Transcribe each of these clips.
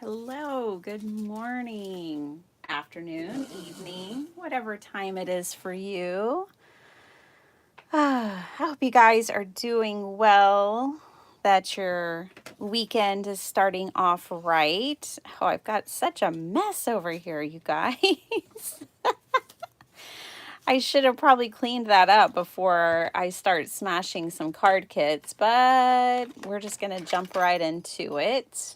Hello, good morning, afternoon, evening, whatever time it is for you. I hope you guys are doing well, that your weekend is starting off right. Oh, I've got such a mess over here, you guys. I should have probably cleaned that up before I start smashing some card kits, but we're just going to jump right into it.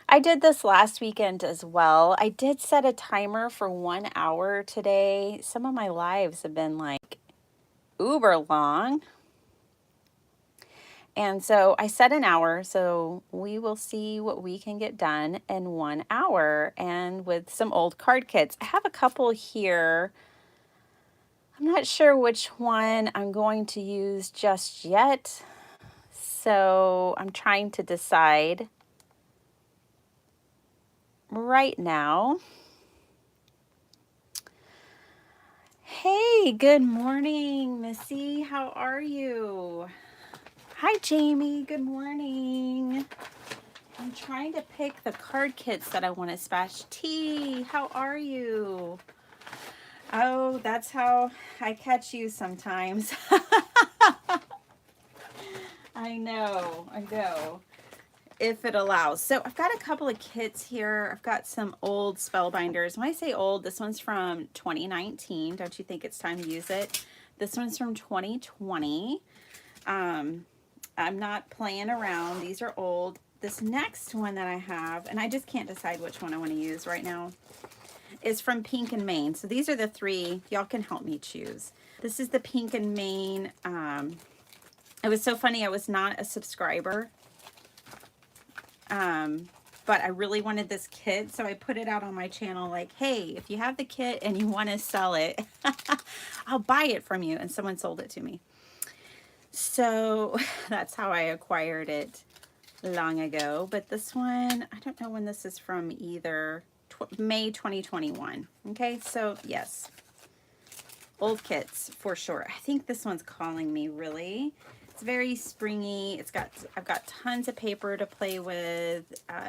I did this last weekend as well. I did set a timer for 1 hour today. Some of my lives have been like uber long. And so I set an hour, so we will see what we can get done in 1 hour and with some old card kits. I have a couple here. I'm not sure which one I'm going to use just yet. So I'm trying to decide right now. Hey, good morning, Missy. How are you? Hi, Jamie. Good morning. I'm trying to pick the card kits that I want to smash. T, how are you? Oh, that's how I catch you sometimes. I know. If it allows. So I've got a couple of kits here. I've got some old Spellbinders. When I say old, this one's from 2019. Don't you think it's time to use it? This one's from 2020. I'm not playing around. These are old. This next one that I have, and I just can't decide which one I want to use right now, is from Pink and Main. So these are the three. Y'all can help me choose. This is the Pink and Main. It was so funny. I was not a subscriber. But I really wanted this kit, so I put it out on my channel like, hey, if you have the kit and you want to sell it, I'll buy it from you. And someone sold it to me. So that's how I acquired it long ago. But this one, I don't know when this is from either. May 2021. Okay, so yes, old kits for sure. I think this one's calling me, really. It's very springy. I've got tons of paper to play with,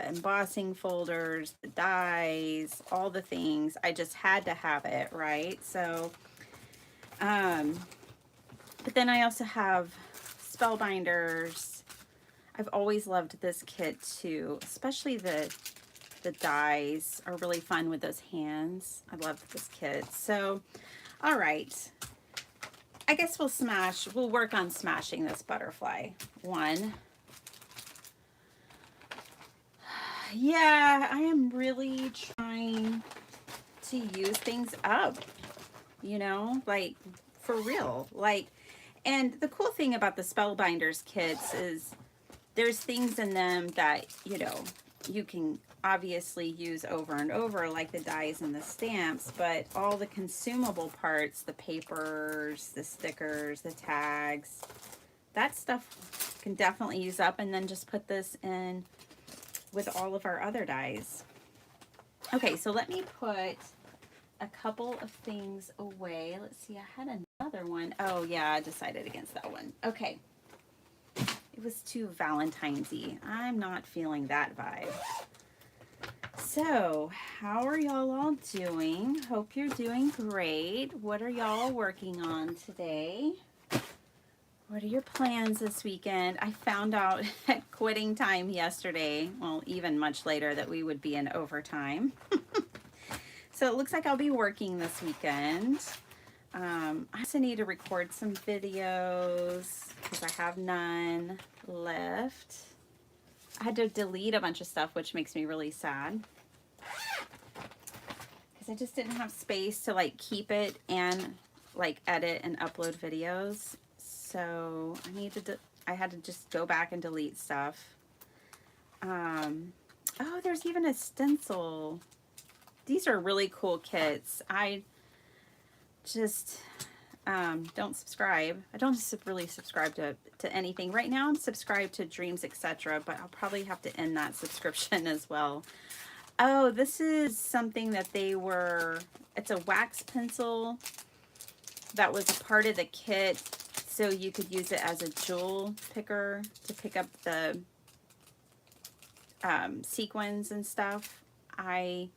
embossing folders, the dies, all the things. I just had to have it, right? So, but then I also have Spellbinders. I've always loved this kit too, especially the dies are really fun with those hands. I love this kit. So, all right. I guess we'll work on smashing this butterfly one. Yeah, I am really trying to use things up, like for real. And the cool thing about the Spellbinders kits is there's things in them that, you can obviously use over and over, like the dies and the stamps, but all the consumable parts, the papers, the stickers, the tags, that stuff can definitely use up. And then just put this in with all of our other dies. Okay, so let me put a couple of things away. Let's see, I had another one. Oh yeah, I decided against that one. Okay. It was too Valentine's-y. I'm not feeling that vibe. So, how are y'all all doing? Hope you're doing great. What are y'all working on today? What are your plans this weekend? I found out at quitting time yesterday, well, even much later, that we would be in overtime. So it looks like I'll be working this weekend. I also need to record some videos because I have none left. I had to delete a bunch of stuff, which makes me really sad because I just didn't have space to like keep it and like edit and upload videos. So I had to just go back and delete stuff. Oh, there's even a stencil. These are really cool kits. I just don't subscribe. I don't really subscribe to anything. Right now I'm subscribed to Dreams Etc., but I'll probably have to end that subscription as well. Oh, this is something that it's a wax pencil that was a part of the kit, so you could use it as a jewel picker to pick up the sequins and stuff, I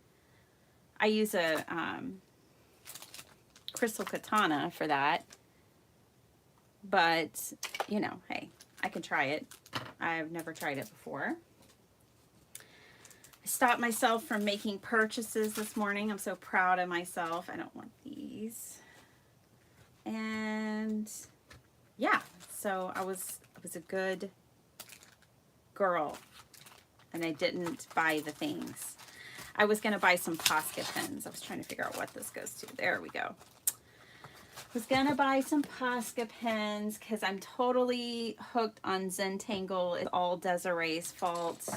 use a crystal katana for that. But, you know, hey, I can try it. I've never tried it before. I stopped myself from making purchases this morning. I'm so proud of myself. I don't want these. And yeah, so I was a good girl, and I didn't buy the things. I was going to buy some Posca pens. I was trying to figure out what this goes to. There we go. I was going to buy some Posca pens because I'm totally hooked on Zentangle. It's all Desiree's fault.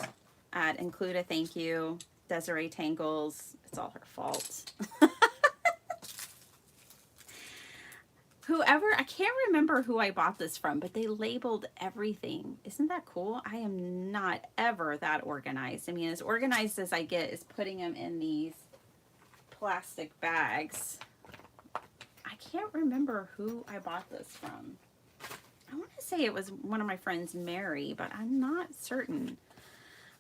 I'd include a thank you. Desiree Tangles. It's all her fault. Whoever, I can't remember who I bought this from, but they labeled everything. Isn't that cool? I am not ever that organized. I mean, as organized as I get is putting them in these plastic bags. I can't remember who I bought this from. I want to say it was one of my friends, Mary, but I'm not certain.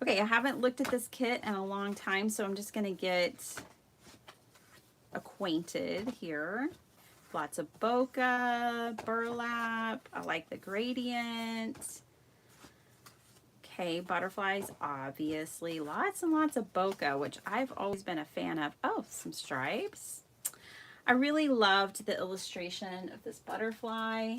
Okay, I haven't looked at this kit in a long time, so I'm just going to get acquainted here. Lots of bokeh, burlap. I like the gradient. Okay, butterflies, obviously. Lots and lots of bokeh, which I've always been a fan of. Oh, some stripes. I really loved the illustration of this butterfly.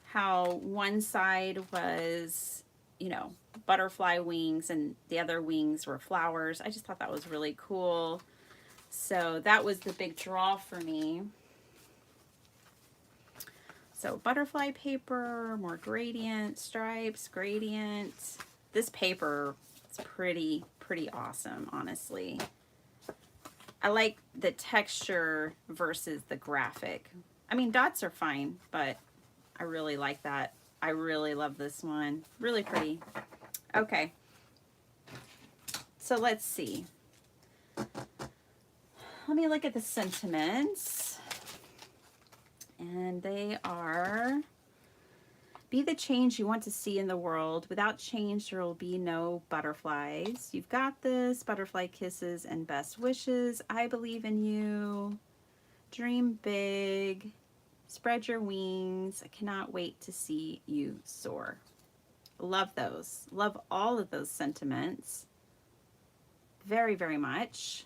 How one side was, you know, butterfly wings and the other wings were flowers. I just thought that was really cool. So that was the big draw for me. So butterfly paper, more gradient, stripes, gradient. This paper is pretty awesome, honestly. I like the texture versus the graphic. I mean, dots are fine, but I really like that. I really love this one. Really pretty. Okay. So let's see. Let me look at the sentiments. And they are, be the change you want to see in the world. Without change, there will be no butterflies. You've got this. Butterfly kisses and best wishes. I believe in you. Dream big. Spread your wings. I cannot wait to see you soar. Love those. Love all of those sentiments. Very, very much.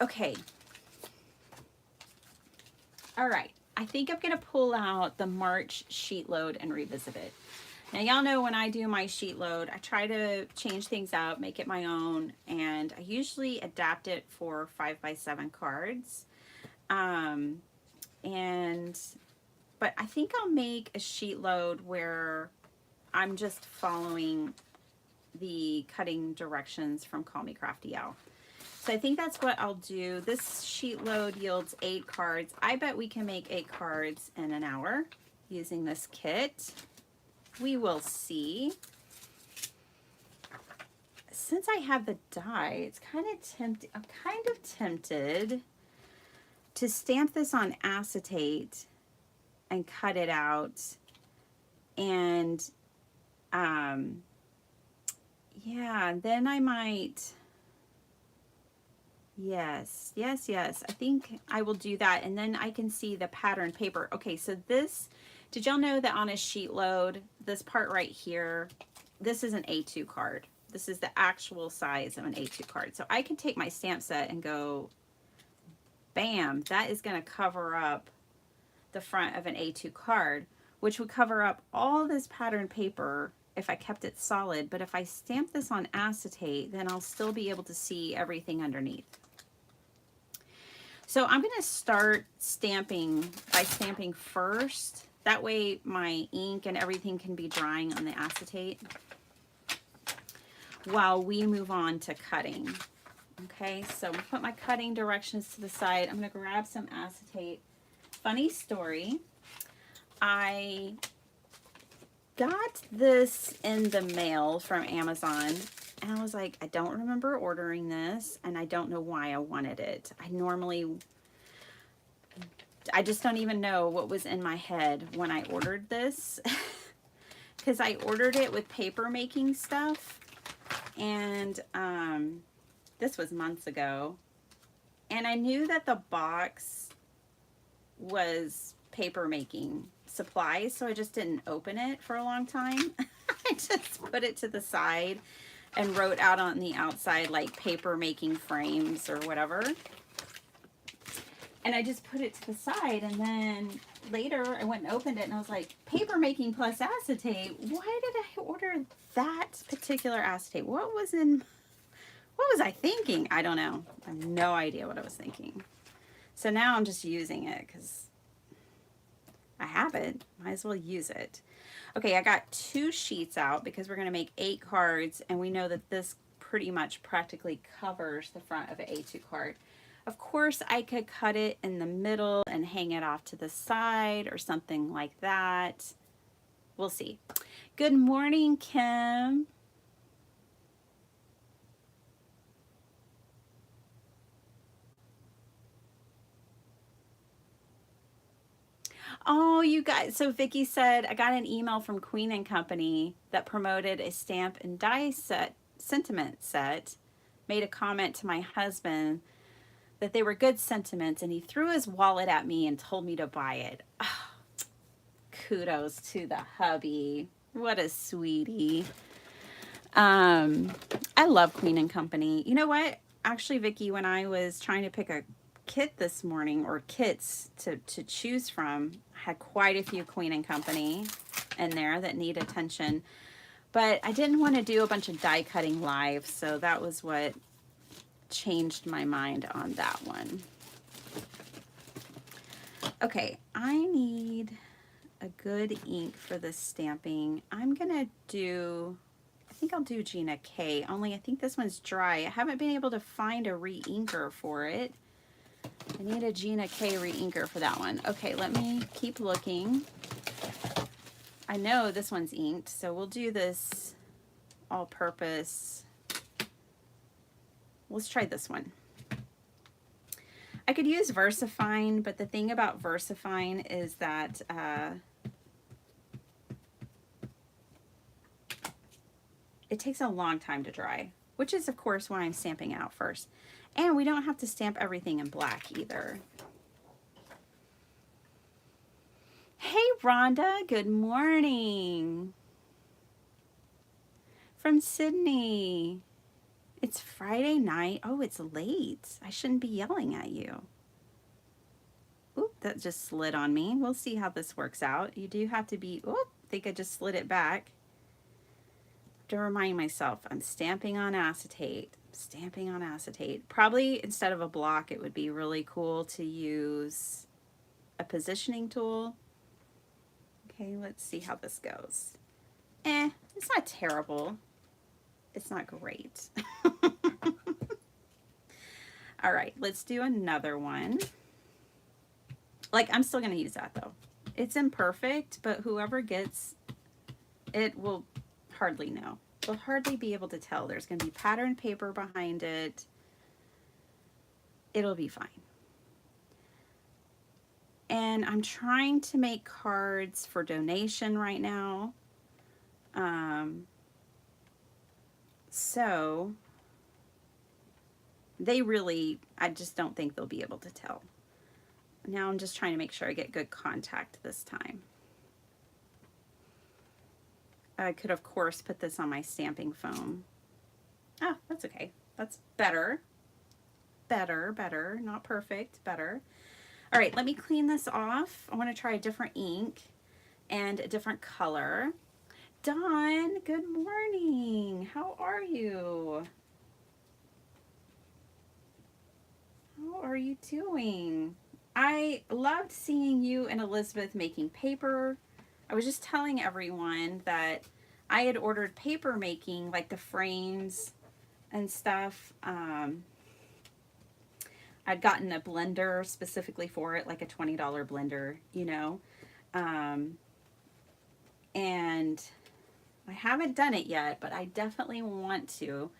Okay. All right. I think I'm going to pull out the March sheet load and revisit it. Now, y'all know when I do my sheet load, I try to change things out, make it my own, and I usually adapt it for 5x7 cards. But I think I'll make a sheet load where I'm just following the cutting directions from Call Me Crafty Owl. So I think that's what I'll do. This sheet load yields 8 cards. I bet we can make 8 cards in an hour using this kit. We will see. Since I have the die, it's kind of tempting. I'm kind of tempted to stamp this on acetate and cut it out. And yeah, then I might. Yes. I think I will do that. And then I can see the pattern paper. Okay, so this, did y'all know that on a sheet load, this part right here, this is an A2 card. This is the actual size of an A2 card. So I can take my stamp set and go, bam, that is going to cover up the front of an A2 card, which would cover up all this pattern paper if I kept it solid. But if I stamp this on acetate, then I'll still be able to see everything underneath. So I'm going to start stamping by stamping first. That way my ink and everything can be drying on the acetate while we move on to cutting. Okay, so I'm going to put my cutting directions to the side. I'm going to grab some acetate. Funny story, I got this in the mail from Amazon. And I was like, I don't remember ordering this, and I don't know why I wanted it. I just don't even know what was in my head when I ordered this. because I ordered it with paper making stuff, and this was months ago, and I knew that the box was paper making supplies, so I just didn't open it for a long time. I just put it to the side and wrote out on the outside like paper making frames or whatever. And I just put it to the side, and then later I went and opened it and I was like, paper making plus acetate. Why did I order that particular acetate? What was I thinking? I don't know. I have no idea what I was thinking. So now I'm just using it because I have it. Might as well use it. Okay, I got 2 sheets out because we're going to make 8 cards, and we know that this pretty much practically covers the front of an A2 card. Of course, I could cut it in the middle and hang it off to the side or something like that. We'll see. Good morning, Kim. Oh, you guys. So Vicky said, I got an email from Queen & Company that promoted a stamp and die set, sentiment set, made a comment to my husband that they were good sentiments, and he threw his wallet at me and told me to buy it. Oh, kudos to the hubby. What a sweetie. I love Queen & Company. You know what? Actually, Vicky, when I was trying to pick a kit this morning, or kits to choose from, I had quite a few Queen & Company in there that need attention. But I didn't want to do a bunch of die cutting live, so that was what changed my mind on that one. Okay, I need a good ink for this stamping. I'm gonna do, I think I'll do Gina K, only I think this one's dry. I haven't been able to find a re-inker for it. I need a Gina K re-inker for that one. Okay, let me keep looking. I know this one's inked, so we'll do this all-purpose. Let's try this one. I could use VersaFine, but the thing about VersaFine is that it takes a long time to dry, which is of course why I'm stamping out first. And we don't have to stamp everything in black either. Hey Rhonda, good morning. From Sydney. It's Friday night. Oh, it's late. I shouldn't be yelling at you. Oop, that just slid on me. We'll see how this works out. You do have to be, oop, I think I just slid it back. To remind myself, I'm stamping on acetate. Stamping on acetate. Probably instead of a block, it would be really cool to use a positioning tool. Okay, let's see how this goes. It's not terrible. It's not great. All right, let's do another one. Like, I'm still going to use that though. It's imperfect, but whoever gets it will hardly know. They'll hardly be able to tell. There's going to be pattern paper behind it. It'll be fine. And I'm trying to make cards for donation right now. So they really, I just don't think they'll be able to tell. Now I'm just trying to make sure I get good contact this time. I could, of course, put this on my stamping foam. Oh, that's okay. That's better. Better, better. Not perfect, better. All right, let me clean this off. I want to try a different ink and a different color. Dawn, good morning. How are you? How are you doing? I loved seeing you and Elizabeth making paper. I was just telling everyone that I had ordered paper making, like the frames and stuff. I'd gotten a blender specifically for it, like a $20 blender, you know. And I haven't done it yet, but I definitely want to.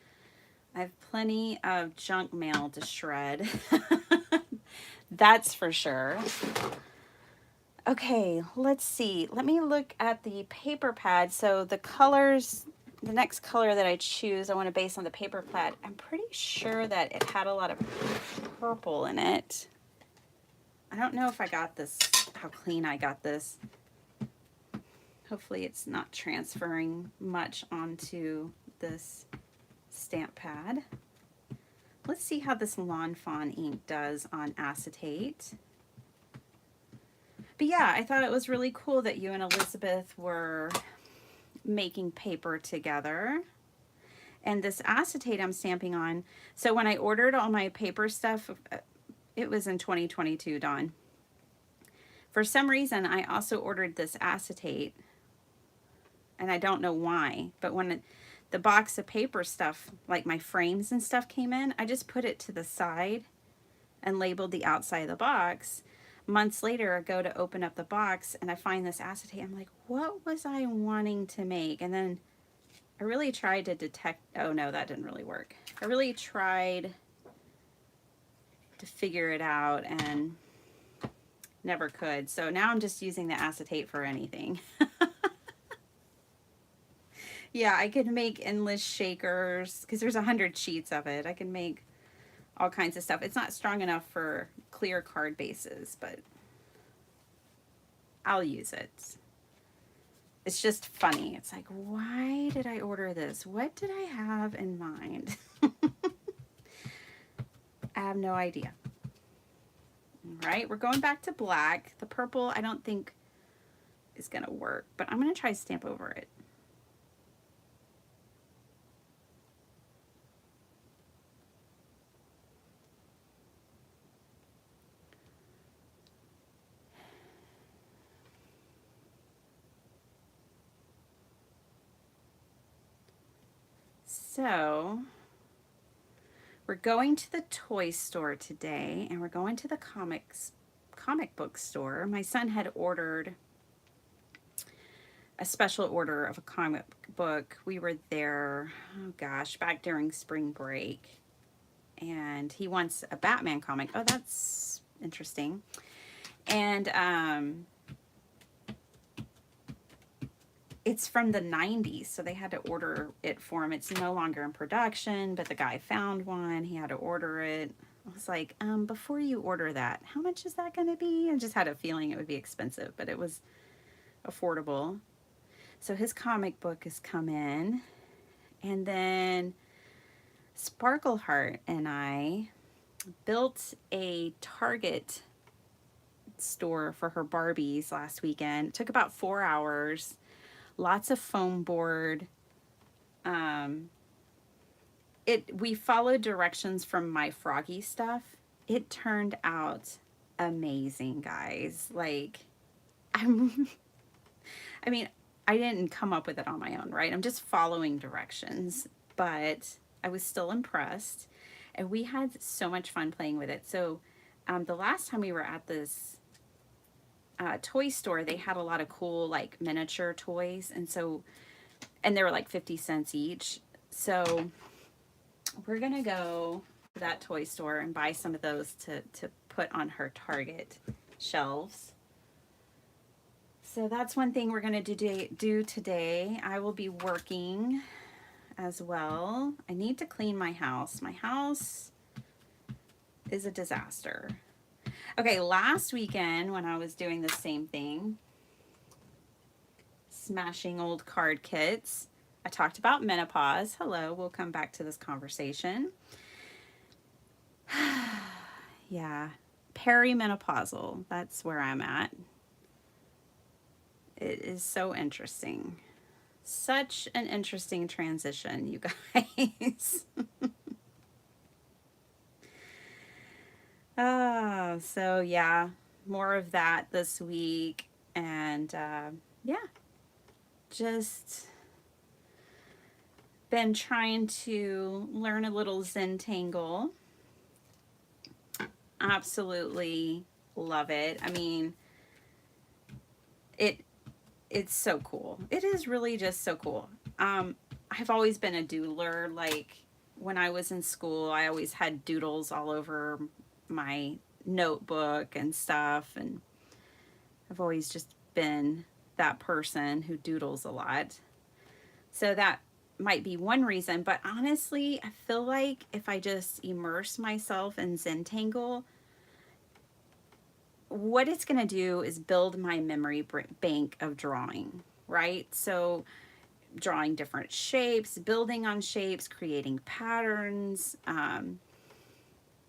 I have plenty of junk mail to shred. That's for sure. Okay, let's see. Let me look at the paper pad. So the colors, the next color that I choose, I want to base on the paper pad. I'm pretty sure that it had a lot of purple in it. I don't know if I got this, how clean I got this. Hopefully it's not transferring much onto this stamp pad. Let's see how this Lawn Fawn ink does on acetate. But yeah, I thought it was really cool that you and Elizabeth were making paper together. And this acetate I'm stamping on, so when I ordered all my paper stuff, it was in 2022, Dawn. For some reason, I also ordered this acetate, and I don't know why, but when the box of paper stuff, like my frames and stuff came in, I just put it to the side and labeled the outside of the box. Months later, I go to open up the box and I find this acetate. I'm like, what was I wanting to make? And then I really tried to detect, oh no, that didn't really work. I really tried to figure it out and never could. So now I'm just using the acetate for anything. Yeah, I could make endless shakers because there's 100 sheets of it. I can make all kinds of stuff. It's not strong enough for clear card bases, but I'll use it. It's just funny. It's like, why did I order this? What did I have in mind? I have no idea. All right, we're going back to black. The purple, I don't think is gonna work, but I'm gonna try to stamp over it. So we're going to the toy store today, and we're going to the comic book store. My son had ordered a special order of a comic book. We were there, oh gosh, back during spring break, and he wants a Batman comic. Oh, that's interesting. And it's from the 90s, so they had to order it for him. It's no longer in production, but the guy found one. He had to order it. I was like, before you order that, how much is that going to be? I just had a feeling it would be expensive, but it was affordable. So his comic book has come in, and then Sparkleheart and I built a Target store for her Barbies last weekend. It took about 4 hours. Lots of foam board. We followed directions from My Froggy Stuff. It turned out amazing, guys. Like, I mean, I didn't come up with it on my own, right? I'm just following directions, but I was still impressed, and we had so much fun playing with it. So the last time we were at this toy store, they had a lot of cool like miniature toys, and they were like 50 cents each. So we're gonna go to that toy store and buy some of those to put on her Target shelves. So that's one thing we're gonna do today. I will be working as well. I need to clean my house. My house is a disaster. Okay, last weekend when I was doing the same thing, smashing old card kits, I talked about menopause. Hello, we'll come back to this conversation. Yeah, perimenopausal, that's where I'm at. It is so interesting. Such an interesting transition, you guys. Oh, so yeah, more of that this week. And yeah, just been trying to learn a little Zentangle. Absolutely love it. I mean, it's so cool. It is really just so cool. I've always been a doodler. Like when I was in school, I always had doodles all over my notebook and stuff, and I've always just been that person who doodles a lot. So that might be one reason, but honestly, I feel like if I just immerse myself in Zentangle, what it's going to do is build my memory bank of drawing, right? So drawing different shapes, building on shapes, creating patterns,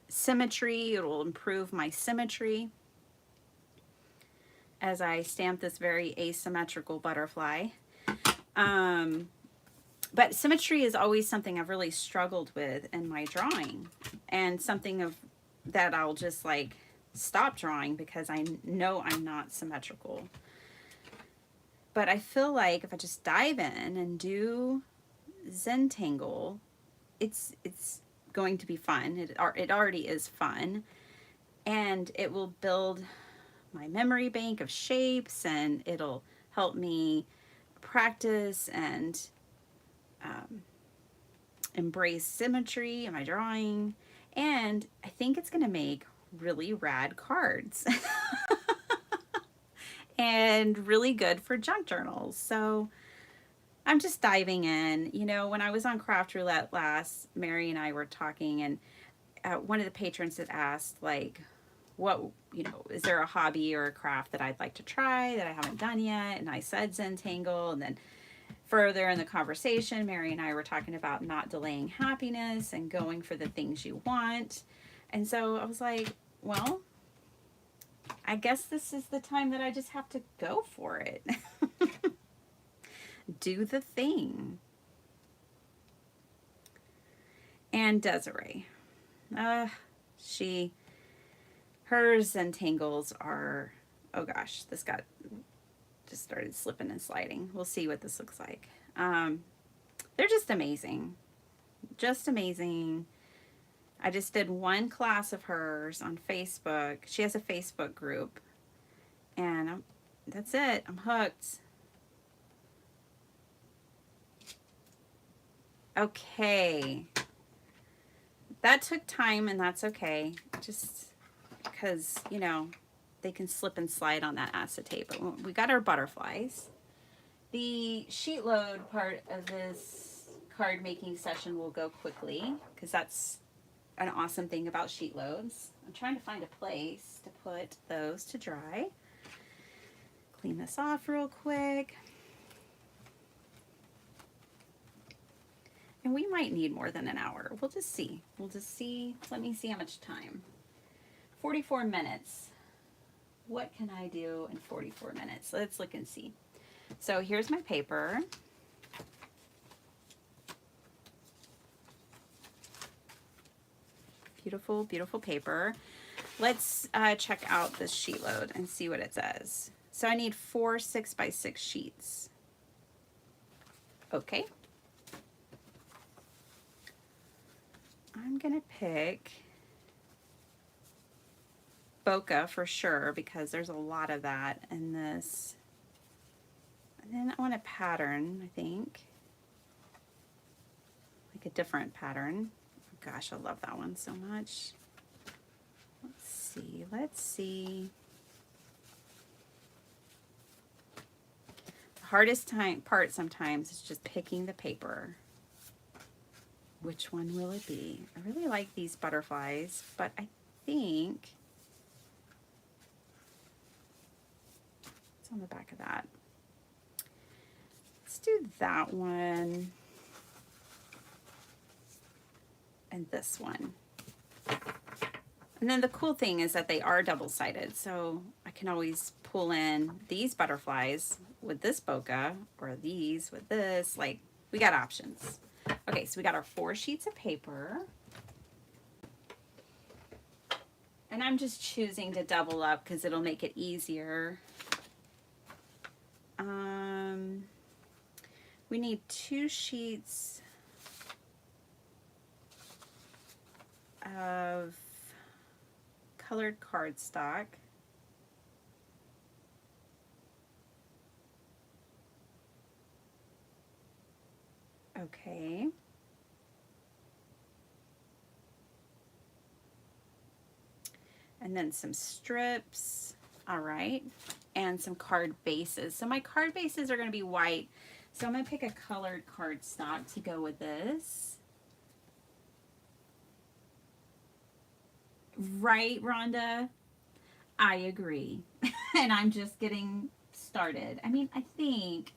symmetry. It will improve my symmetry as I stamp this very asymmetrical butterfly. But symmetry is always something I've really struggled with in my drawing, and something of that I'll just like stop drawing because I know I'm not symmetrical. But I feel like if I just dive in and do Zentangle, it's going to be fun. It already is fun, and it will build my memory bank of shapes, and it'll help me practice and embrace symmetry in my drawing. And I think it's going to make really rad cards and really good for junk journals. So I'm just diving in. You know, when I was on Craft Roulette last, Mary and I were talking, and one of the patrons had asked, like, what, you know, is there a hobby or a craft that I'd like to try that I haven't done yet? And I said Zentangle, and then further in the conversation, Mary and I were talking about not delaying happiness and going for the things you want. And so I was like, well, I guess this is the time that I just have to go for it. Do the thing. And Desiree, hers and Tangles are, oh gosh, this got just started slipping and sliding. We'll see what this looks like. They're just amazing. Just amazing. I just did one class of hers on Facebook. She has a Facebook group. And that's it. I'm hooked. Okay. That took time, and that's okay. Just because, you know, they can slip and slide on that acetate. But we got our butterflies. The sheet load part of this card making session will go quickly because that's an awesome thing about sheet loads. I'm trying to find a place to put those to dry. Clean this off real quick. And we might need more than an hour. We'll just see. We'll just see. Let me see how much time. 44 minutes. What can I do in 44 minutes? Let's look and see. So here's my paper. Beautiful, beautiful paper. Let's check out this sheet load and see what it says. So I need 4 6x6 sheets. Okay. I'm gonna pick bokeh for sure because there's a lot of that in this. And then I want a pattern, I think. Like a different pattern. Oh gosh, I love that one so much. Let's see. The hardest part sometimes is just picking the paper. Which one will it be? I really like these butterflies, but I think it's on the back of that. Let's do that one and this one. And then the cool thing is that they are double-sided, so I can always pull in these butterflies with this bokeh or these with this. Like, we got options. Okay, so we got our 4 sheets of paper. And I'm just choosing to double up because it'll make it easier. We need 2 sheets of colored cardstock. Okay. And then some strips. All right. and some card bases. So my card bases are going to be white. So I'm going to pick a colored cardstock to go with this. Right, Rhonda? I agree. And I'm just getting started. I mean, I think,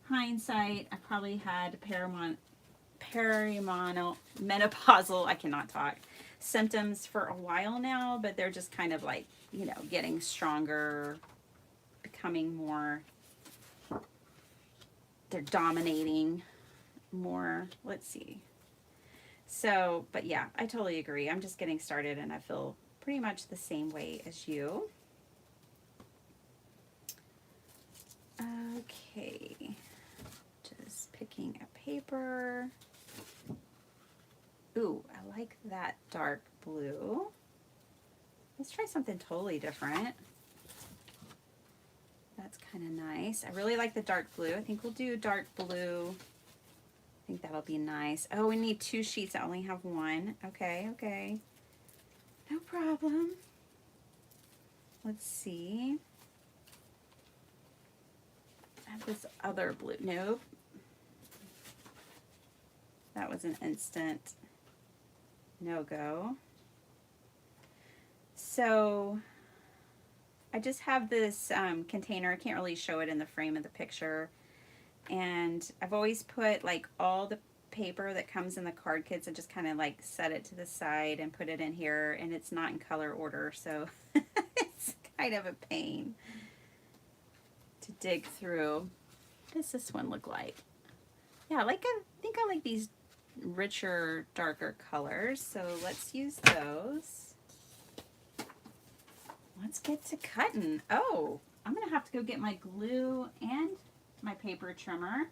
hindsight, I probably had perimenopausal, I cannot talk, symptoms for a while now, but they're just kind of like, you know, getting stronger, becoming more, they're dominating more. Let's see. So, but yeah, I totally agree. I'm just getting started and I feel pretty much the same way as you. Okay, just picking a paper. Ooh, I like that dark blue. Let's try something totally different. That's kind of nice. I really like the dark blue. I think we'll do dark blue. I think that'll be nice. Oh, we need 2 sheets. I only have 1. Okay, okay. No problem. Let's see. I have this other blue. Nope. That was an instant no-go. So I just have this container. I can't really show it in the frame of the picture. And I've always put like all the paper that comes in the card kits and just kind of like set it to the side and put it in here. And it's not in color order, so it's kind of a pain to dig through. What does this one look like? Yeah, I think I like these richer, darker colors. So let's use those. Let's get to cutting. Oh, I'm gonna have to go get my glue and my paper trimmer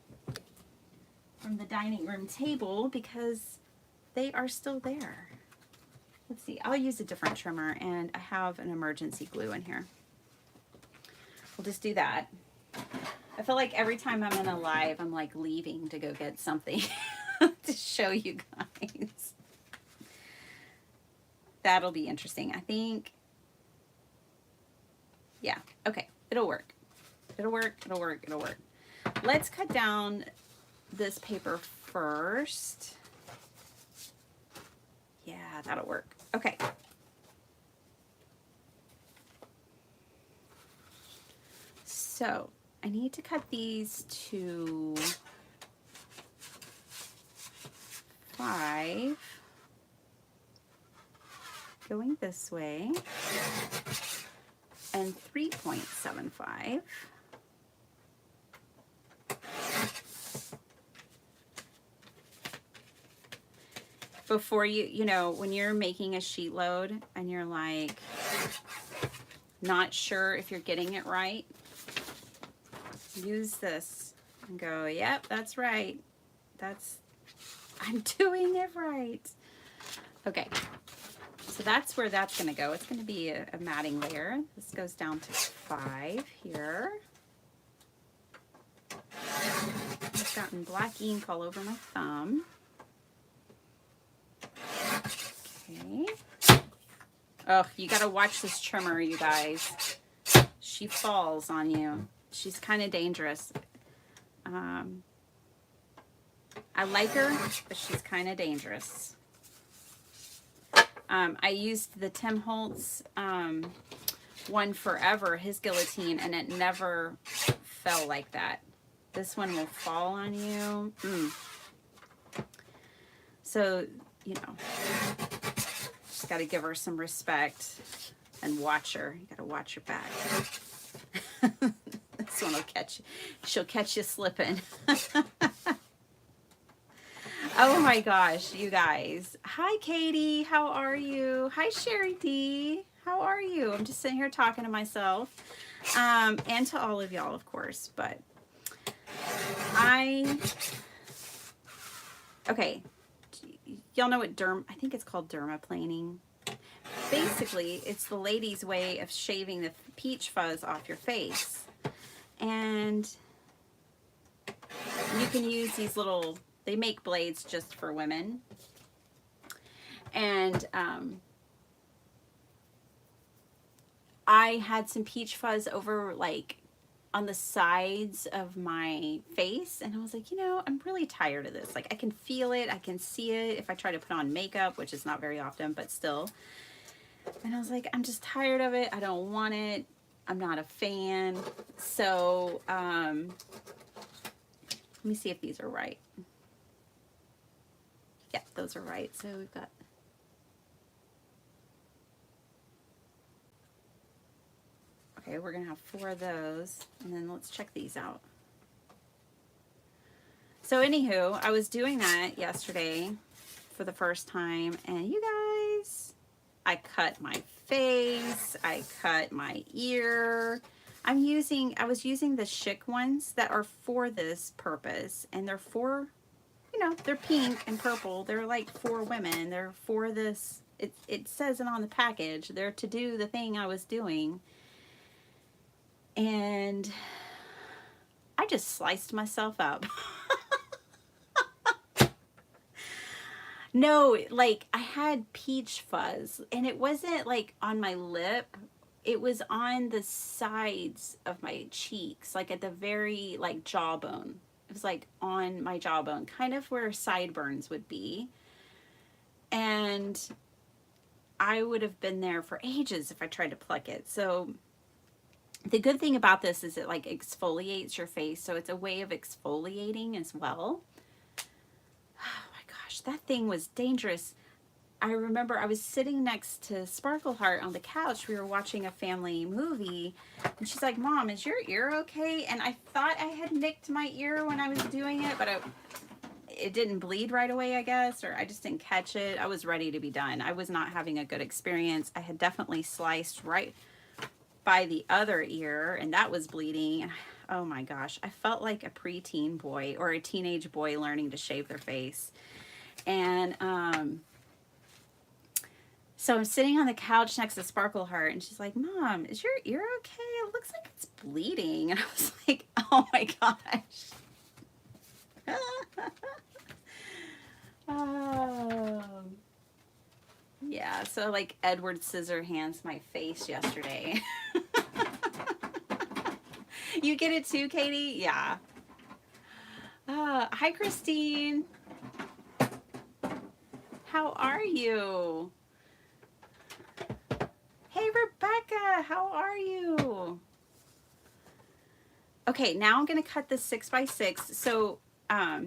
from the dining room table because they are still there. Let's see, I'll use a different trimmer and I have an emergency glue in here. We'll just do that. I feel like every time I'm in a live, I'm like leaving to go get something to show you guys. That'll be interesting. I think, yeah, okay, it'll work. It'll work, it'll work, it'll work. Let's cut down this paper first. Yeah, that'll work. Okay. So I need to cut these to 5, going this way, and 3.75. Before you know, when you're making a sheet load and you're like not sure if you're getting it right, use this and go, yep, that's right. I'm doing it right. Okay, so that's where that's gonna go. It's gonna be a matting layer. This goes down to 5 here. I've gotten black ink all over my thumb. Okay. Oh, you gotta watch this trimmer, you guys. She falls on you. She's kind of dangerous. I like her, but she's kind of dangerous. I used the Tim Holtz one forever, his guillotine, and it never fell like that. This one will fall on you. So, you know, just got to give her some respect and watch her. You got to watch your back. This one will catch you. She'll catch you slipping. Oh my gosh, you guys. Hi, Katie. How are you? Hi, Sherry D. How are you? I'm just sitting here talking to myself and to all of y'all, of course. But okay. Y'all know what I think it's called dermaplaning. Basically, it's the lady's way of shaving the peach fuzz off your face. And you can use these little, they make blades just for women. And I had some peach fuzz over like on the sides of my face, and I was like, you know, I'm really tired of this. Like, I can feel it, I can see it if I try to put on makeup, which is not very often, but still. And I was like, I'm just tired of it. I don't want it. I'm not a fan. So let me see if these are right. Yeah, those are right. So we've got, okay, we're gonna have 4 of those, and then let's check these out. So anywho, I was doing that yesterday for the first time, and you guys, I cut my face, I cut my ear. I was using the Schick ones that are for this purpose, and they're for, you know, they're pink and purple. They're like for women. They're for this, it says it on the package. They're to do the thing I was doing. And I just sliced myself up. No, like I had peach fuzz, and it wasn't like on my lip. It was on the sides of my cheeks, like at the very like jawbone. It was like on my jawbone, kind of where sideburns would be. And I would have been there for ages if I tried to pluck it. So the good thing about this is it like exfoliates your face. So it's a way of exfoliating as well. That thing was dangerous. I remember I was sitting next to Sparkleheart on the couch. We were watching a family movie, and she's like, Mom, is your ear okay? And I thought I had nicked my ear when I was doing it, but it didn't bleed right away, I guess, or I just didn't catch it. I was ready to be done. I was not having a good experience. I had definitely sliced right by the other ear, and that was bleeding. Oh my gosh, I felt like a preteen boy or a teenage boy learning to shave their face. And so I'm sitting on the couch next to Sparkleheart, and she's like, Mom, is your ear okay? It looks like it's bleeding. And I was like, oh my gosh. Yeah, so like Edward Scissorhands my face yesterday. You get it too, Katie? Yeah. Hi, Christine. How are you? Hey, Rebecca, how are you? Okay, now I'm going to cut this 6x6. So, yeah,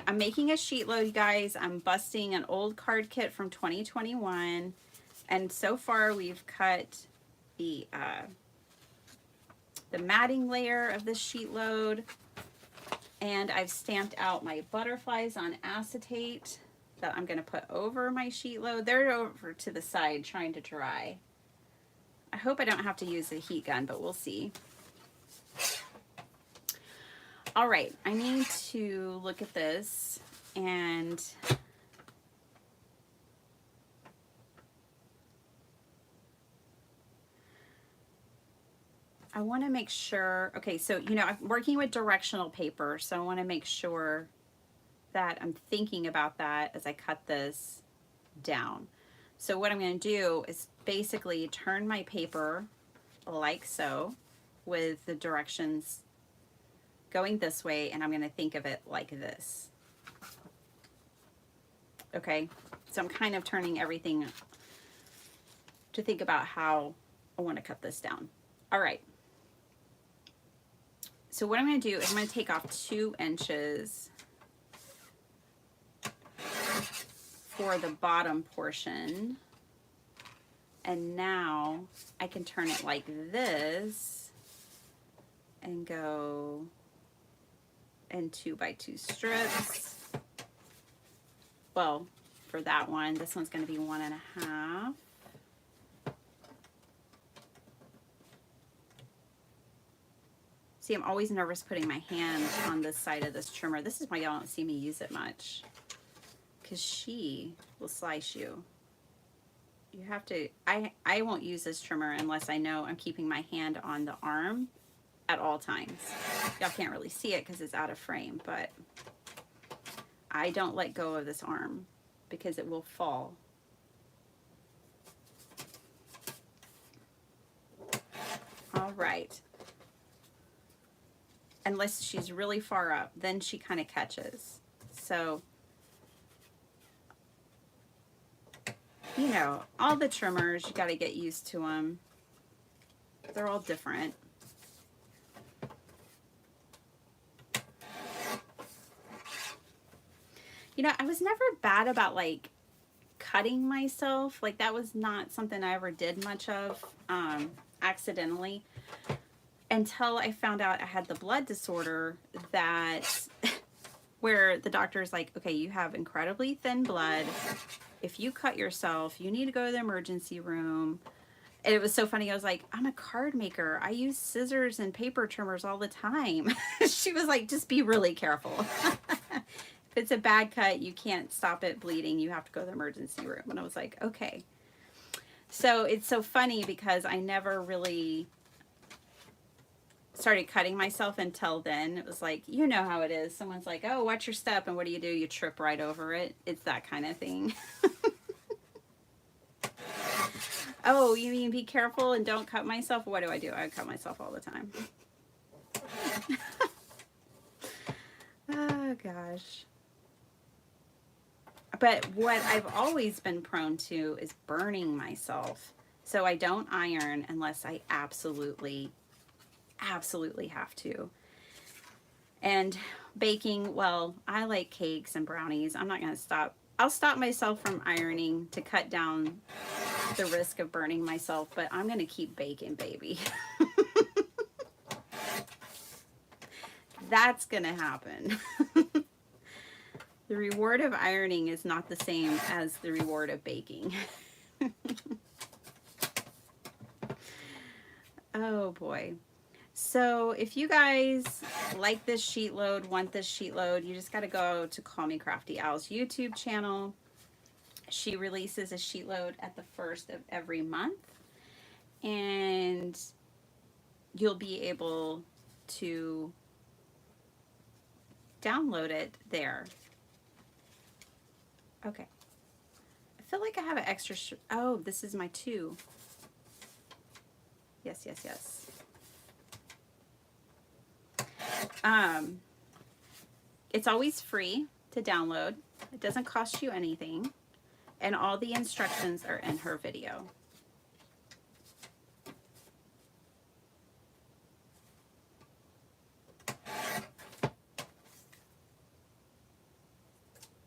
I'm making a sheet load, you guys. I'm busting an old card kit from 2021. And so far, we've cut the matting layer of this sheet load. And I've stamped out my butterflies on acetate that I'm going to put over my sheet load. They're over to the side trying to dry. I hope I don't have to use a heat gun, but we'll see. All right, I need to look at this, and I want to make sure, okay, so, you know, I'm working with directional paper, so I want to make sure that I'm thinking about that as I cut this down. So what I'm going to do is basically turn my paper like so with the directions going this way, and I'm going to think of it like this. Okay, so I'm kind of turning everything to think about how I want to cut this down. All right. So what I'm going to do is I'm going to take off 2 inches for the bottom portion, and now I can turn it like this and go in 2x2 strips. Well, for that one, this one's going to be 1.5. See, I'm always nervous putting my hand on this side of this trimmer. This is why y'all don't see me use it much, because she will slice you. You have to, I won't use this trimmer unless I know I'm keeping my hand on the arm at all times. Y'all can't really see it because it's out of frame, but I don't let go of this arm because it will fall. All right. Unless she's really far up, then she kind of catches. So, you know, all the trimmers, you got to get used to them. They're all different. You know, I was never bad about like cutting myself. Like that was not something I ever did much of accidentally until I found out I had the blood disorder that where the doctor's like, okay, you have incredibly thin blood. If you cut yourself, you need to go to the emergency room. And it was so funny. I was like, I'm a card maker. I use scissors and paper trimmers all the time. She was like, just be really careful. If it's a bad cut, you can't stop it bleeding. You have to go to the emergency room. And I was like, okay. So it's so funny because I never really started cutting myself until then. It was like, you know how it is. Someone's like, oh, watch your step. And what do? You trip right over it. It's that kind of thing. Oh, you mean be careful and don't cut myself? What do? I cut myself all the time. Oh, gosh. But what I've always been prone to is burning myself. So I don't iron unless I absolutely have to. And baking, well, I like cakes and brownies. I'm not going to stop. I'll stop myself from ironing to cut down the risk of burning myself, but I'm going to keep baking, baby. That's going to happen. The reward of ironing is not the same as the reward of baking. Oh boy. So if you guys like this sheet load, want this sheet load, you just got to go to Call Me Crafty Al's YouTube channel. She releases a sheet load at the first of every month, and you'll be able to download it there. Okay. I feel like I have an extra, oh, this is my 2. Yes, yes, yes. It's always free to download. It doesn't cost you anything. And all the instructions are in her video.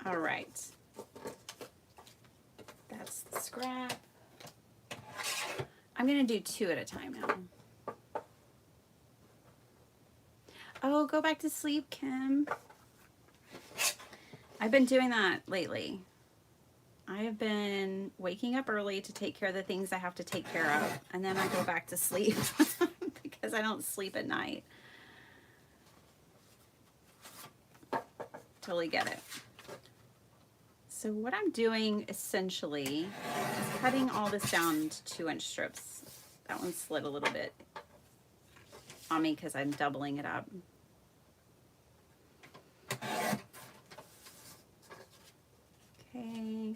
All right. That's the scrap. I'm going to do 2 at a time now. Oh, go back to sleep, Kim. I've been doing that lately. I have been waking up early to take care of the things I have to take care of, and then I go back to sleep because I don't sleep at night. Totally get it. So what I'm doing essentially is cutting all this down to 2-inch strips. That one slid a little bit on me because I'm doubling it up. Okay.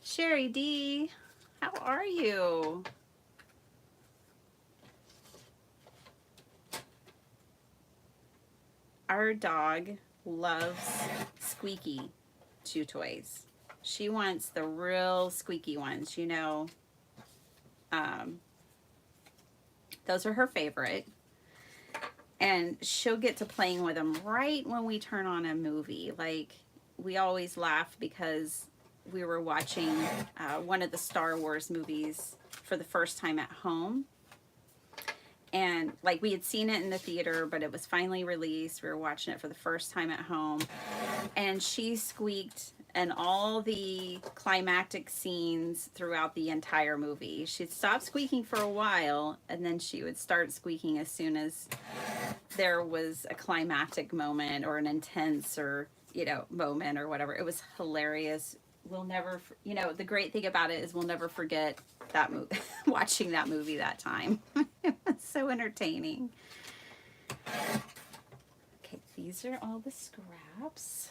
Sherry D, how are you? Our dog loves squeaky chew toys. She wants the real squeaky ones, you know. Those are her favorite. And she'll get to playing with them right when we turn on a movie. Like, we always laugh because we were watching one of the Star Wars movies for the first time at home. And like, we had seen it in the theater, but it was finally released. We were watching it for the first time at home. And she squeaked in all the climactic scenes throughout the entire movie. She'd stop squeaking for a while, and then she would start squeaking as soon as there was a climactic moment or an intense or, you know, moment or whatever. It was hilarious. We'll never, you know, the great thing about it is we'll never forget that movie, watching that movie that time. It was so entertaining. Okay, These are all the scraps.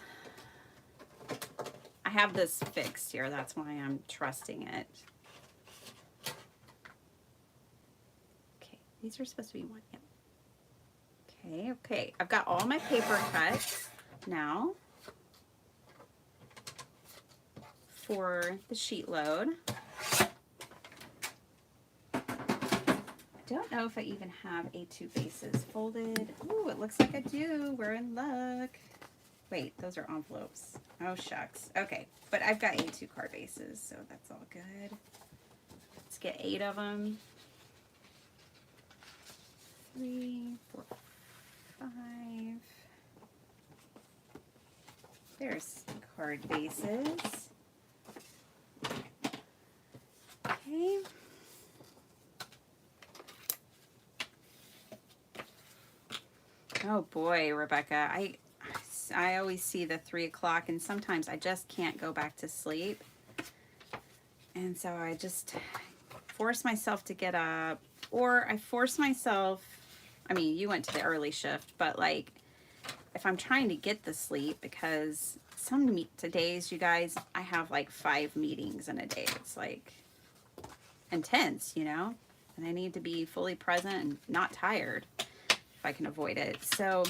I have this fixed here. That's why I'm trusting it. Okay, these are supposed to be one. Yep. Okay, okay. I've got all my paper cuts now for the sheet load. I don't know if I even have A2 bases folded. Ooh, it looks like I do. We're in luck. Wait, those are envelopes. Oh, shucks. Okay, but I've got A2 card bases, so that's all good. Let's get 8 of them. 3, 4, 5. There's card bases. Okay. Oh boy, Rebecca, I always see the 3 o'clock, and sometimes I just can't go back to sleep. And so I just force myself to get up, or I force myself, I mean, you went to the early shift, but like, if I'm trying to get the sleep, because some days, you guys, I have like 5 meetings in a day. It's like intense, you know, and I need to be fully present and not tired if I can avoid it. So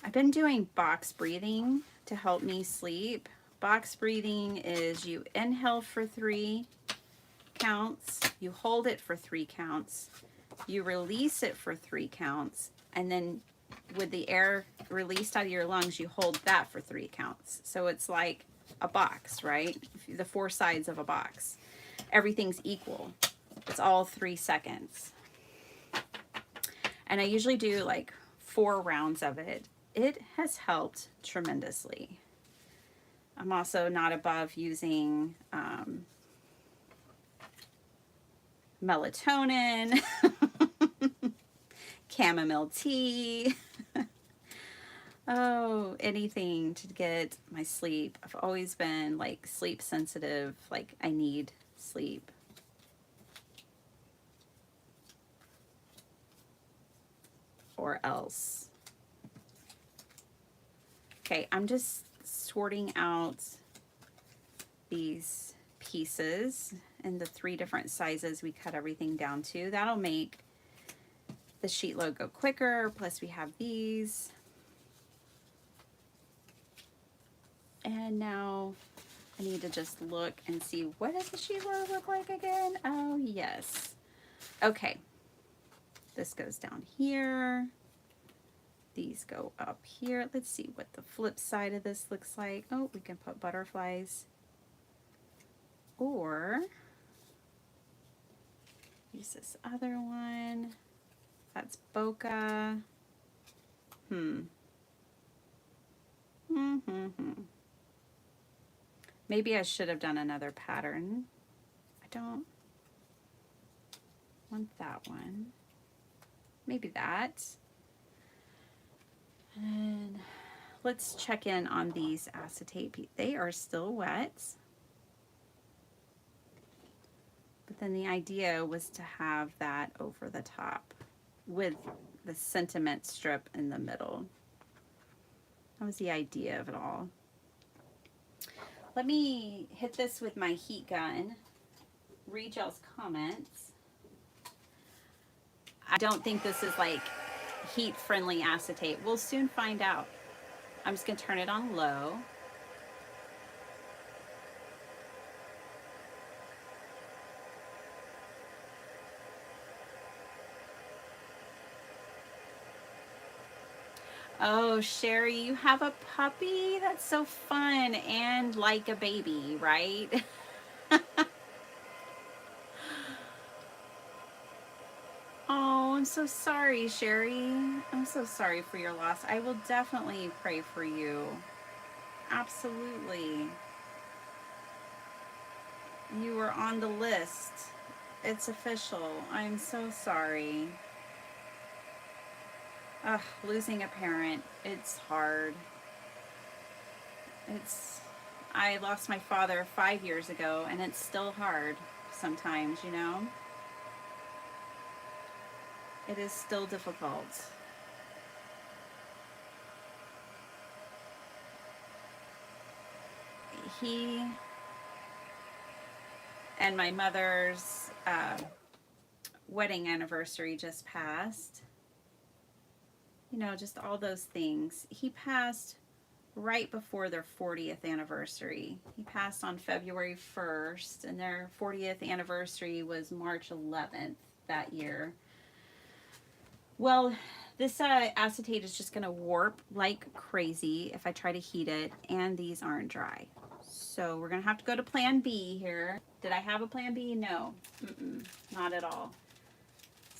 I've been doing box breathing to help me sleep. Box breathing is you inhale for 3 counts, you hold it for 3 counts, you release it for 3 counts, and then with the air released out of your lungs, you hold that for 3 counts. So it's like a box, right? The 4 sides of a box. Everything's equal. It's all 3 seconds. And I usually do like 4 rounds of it. It has helped tremendously. I'm also not above using melatonin, chamomile tea. Oh, anything to get my sleep. I've always been like sleep sensitive, like I need sleep. Or else. Okay, I'm just sorting out these pieces in the 3 different sizes we cut everything down to. That'll make the sheet load go quicker. Plus we have these. And now I need to just look and see, what does the sheet load look like again? Oh, yes. Okay. This goes down here. These go up here. Let's see what the flip side of this looks like. Oh, we can put butterflies. Or use this other one. That's bokeh. Maybe I should have done another pattern. I don't want that one. Maybe that. And let's check in on these acetate. They are still wet. But then the idea was to have that over the top with the sentiment strip in the middle. That was the idea of it all. Let me hit this with my heat gun. Read y'all's comments. I don't think this is like heat friendly acetate. We'll soon find out. I'm just gonna turn it on low. Oh, Sherry, you have a puppy? That's so fun and like a baby, right? Oh, I'm so sorry, Sherry. I'm so sorry for your loss. I will definitely pray for you. Absolutely. You were on the list. It's official. I'm so sorry. Ugh, losing a parent, it's hard. I lost my father 5 years ago, and it's still hard sometimes, you know? It is still difficult. he and my mother's wedding anniversary just passed. You know, just all those things. He passed right before their 40th anniversary. He passed on February 1st, and their 40th anniversary was March 11th that year. Well, this acetate is just going to warp like crazy if I try to heat it, and these aren't dry. So we're going to have to go to plan B here. Did I have a plan B? No. Not at all.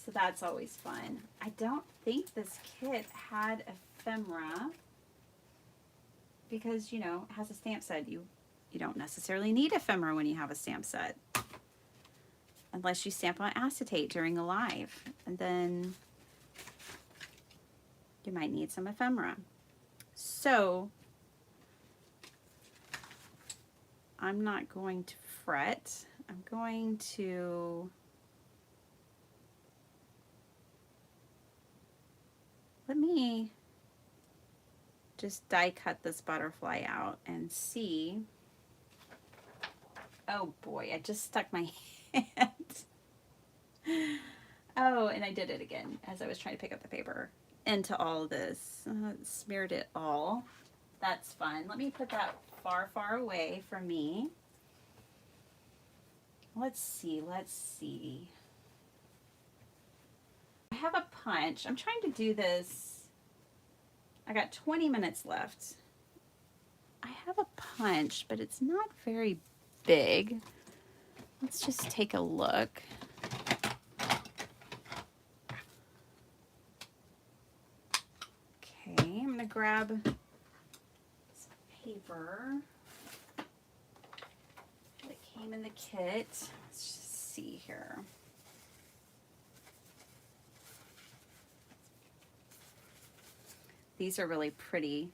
So that's always fun. I don't think this kit had ephemera because, you know, it has a stamp set. You don't necessarily need ephemera when you have a stamp set. Unless you stamp on acetate during a live. And then you might need some ephemera. So I'm not going to fret. I'm going to let me just die cut this butterfly out and see. Oh boy, I just stuck my hand. Oh, and I did it again as I was trying to pick up the paper into all of this. Smeared it all. That's fun. Let me put that far, far away from me. Let's see. I have a punch. I'm trying to do this. I got 20 minutes left. I have a punch, but it's not very big. Let's just take a look. Okay, I'm gonna grab some paper that came in the kit. Let's just see here. These are really pretty.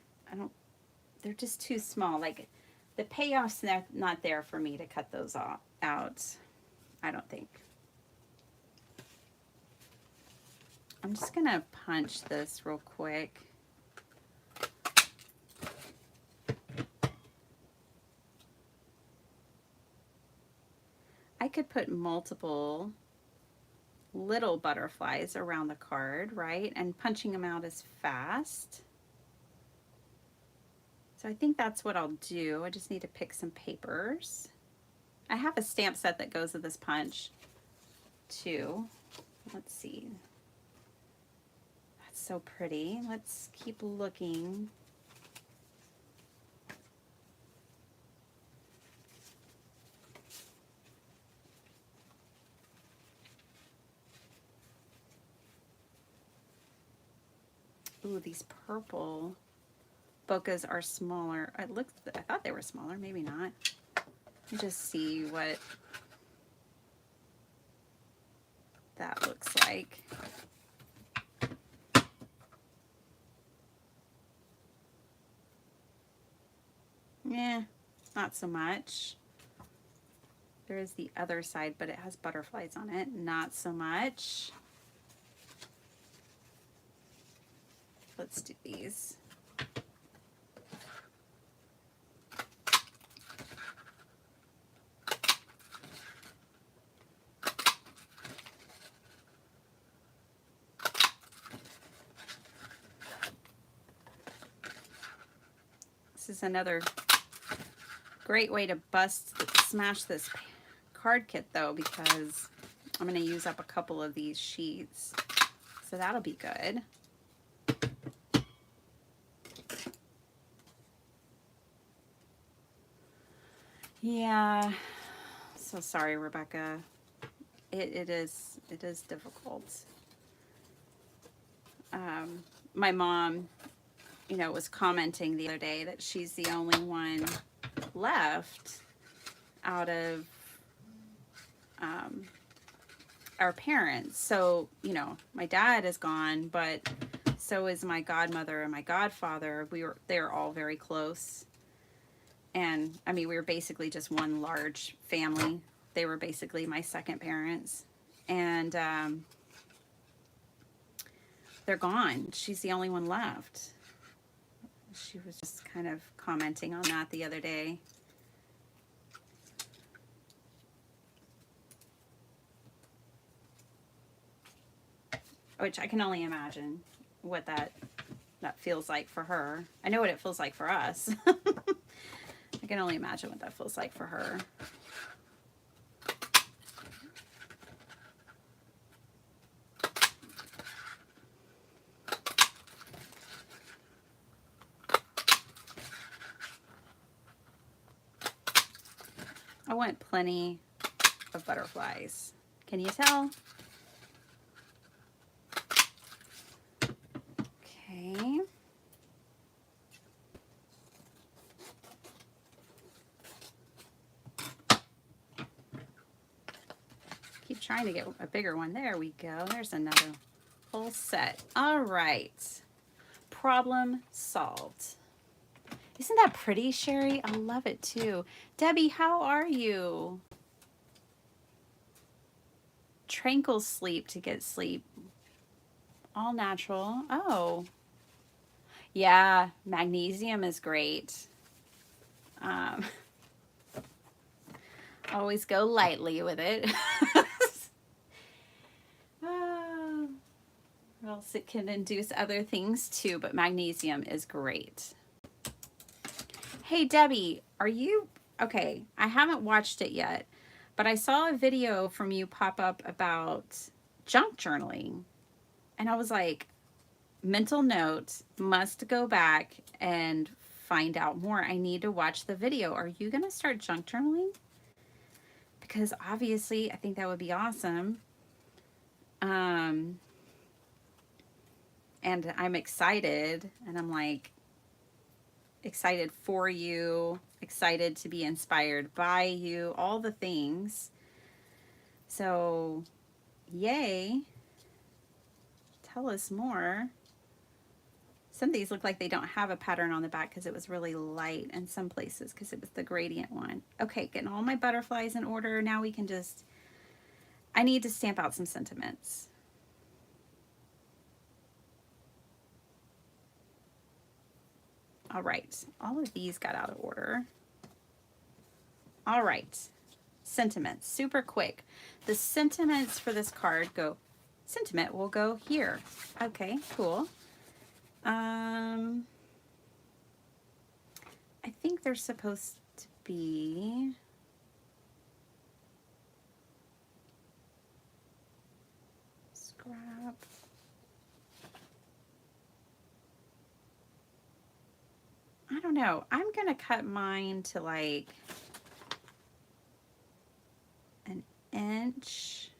They're just too small. Like, the payoff's not there for me to cut those out, I don't think. I'm just gonna punch this real quick. I could put multiple little butterflies around the card, right? And punching them out is fast. So I think that's what I'll do. I just need to pick some papers. I have a stamp set that goes with this punch too. Let's see. That's so pretty. Let's keep looking. Ooh, these purple bokehs are smaller. I thought they were smaller, maybe not. Let me just see what that looks like. Yeah, not so much. There is the other side, but it has butterflies on it. Not so much. Let's do these. This is another great way to smash this card kit though, because I'm going to use up a couple of these sheets. So that'll be good. Yeah, so sorry, Rebecca. It is difficult. My mom, you know, was commenting the other day that she's the only one left out of our parents. So, you know, my dad is gone, but so is my godmother and my godfather. They're all very close. And I mean, we were basically just one large family. They were basically my second parents. And they're gone. She's the only one left. She was just kind of commenting on that the other day. which I can only imagine what that feels like for her. I know what it feels like for us. I can only imagine what that feels like for her. I want plenty of butterflies. Can you tell? Okay. Keep trying to get a bigger one. There we go. There's another whole set. All right. Problem solved. Isn't that pretty, Sherry? I love it too. Debbie, how are you? Tranquil sleep to get sleep. All natural. Oh. Yeah, magnesium is great. Always go lightly with it. Or else it can induce other things too, but magnesium is great. Hey, Debbie, are you... Okay, I haven't watched it yet, but I saw a video from you pop up about junk journaling. And I was like, mental note, must go back and find out more. I need to watch the video. Are you going to start junk journaling? Because obviously, I think that would be awesome. And I'm excited, and I'm like, excited for you, excited to be inspired by you, all the things. So, yay. Tell us more. Some of these look like they don't have a pattern on the back because it was really light in some places because it was the gradient one. Okay, getting all my butterflies in order. Now we can just, I need to stamp out some sentiments. All right, all of these got out of order. All right, sentiments, super quick. The sentiments for this card go, sentiment will go here. Okay, cool. I think they're supposed to be scrap. I don't know. I'm gonna cut mine to like an inch.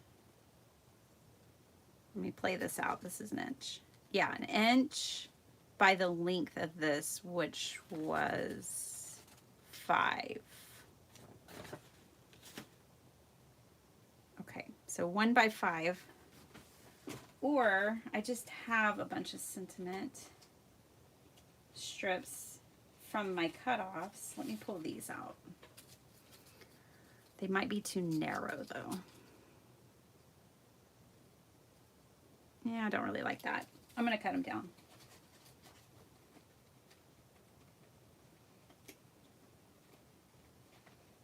Let me play this out. This is an inch. Yeah, an inch by the length of this, which was 5. Okay, so 1 by 5. Or I just have a bunch of sentiment strips from my cutoffs. Let me pull these out. They might be too narrow though. Yeah, I don't really like that. I'm gonna cut them down.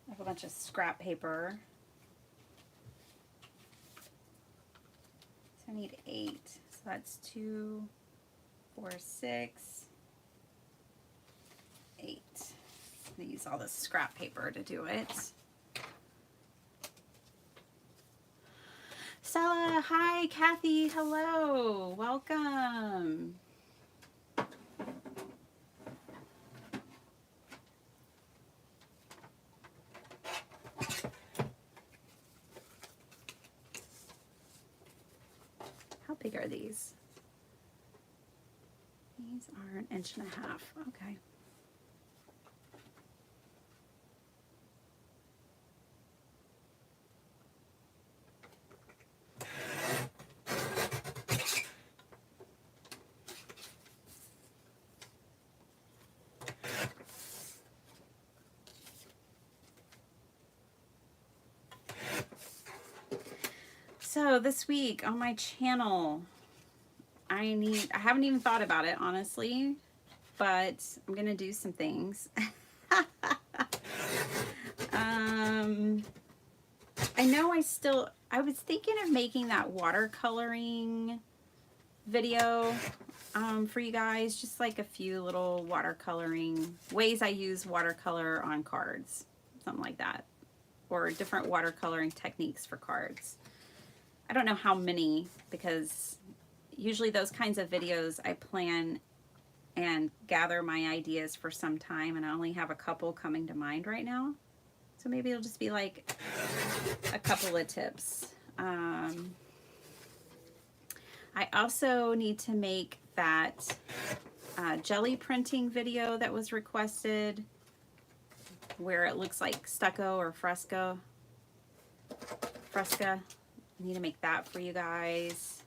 I have a bunch of scrap paper. So I need 8. So that's 2, 4, 6, 8. I use all this scrap paper to do it. Stella, hi. Kathy, hello. Welcome. How big are these? These are 1.5 inches. Okay. So this week on my channel, I haven't even thought about it, honestly, but I'm gonna do some things. I know I was thinking of making that watercoloring video for you guys, just like a few little watercoloring ways I use watercolor on cards, something like that, or different watercoloring techniques for cards. I don't know how many, because usually those kinds of videos I plan and gather my ideas for some time, and I only have a couple coming to mind right now. So maybe it'll just be like a couple of tips. I also need to make that jelly printing video that was requested, where it looks like stucco or fresca. I need to make that for you guys.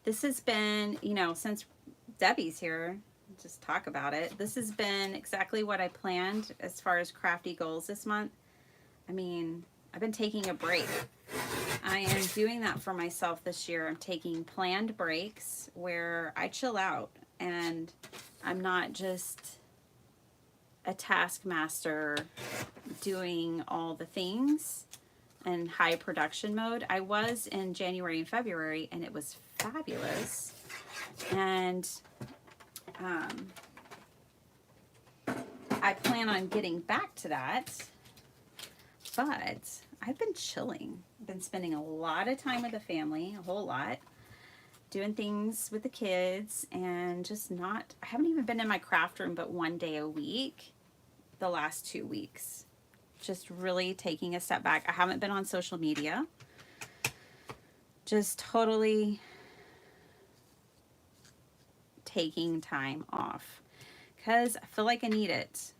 This has been, you know, since Debbie's here, just talk about it. This has been exactly what I planned as far as crafty goals this month. I mean, I've been taking a break. I am doing that for myself this year. I'm taking planned breaks where I chill out and I'm not just a taskmaster doing all the things in high production mode. I was in January and February, and it was fabulous. And I plan on getting back to that, but I've been chilling. I've been spending a lot of time with the family, a whole lot, doing things with the kids, and just not, I haven't even been in my craft room but one day a week the last 2 weeks. Just really taking a step back. I haven't been on social media. Just totally taking time off because I feel like I need it.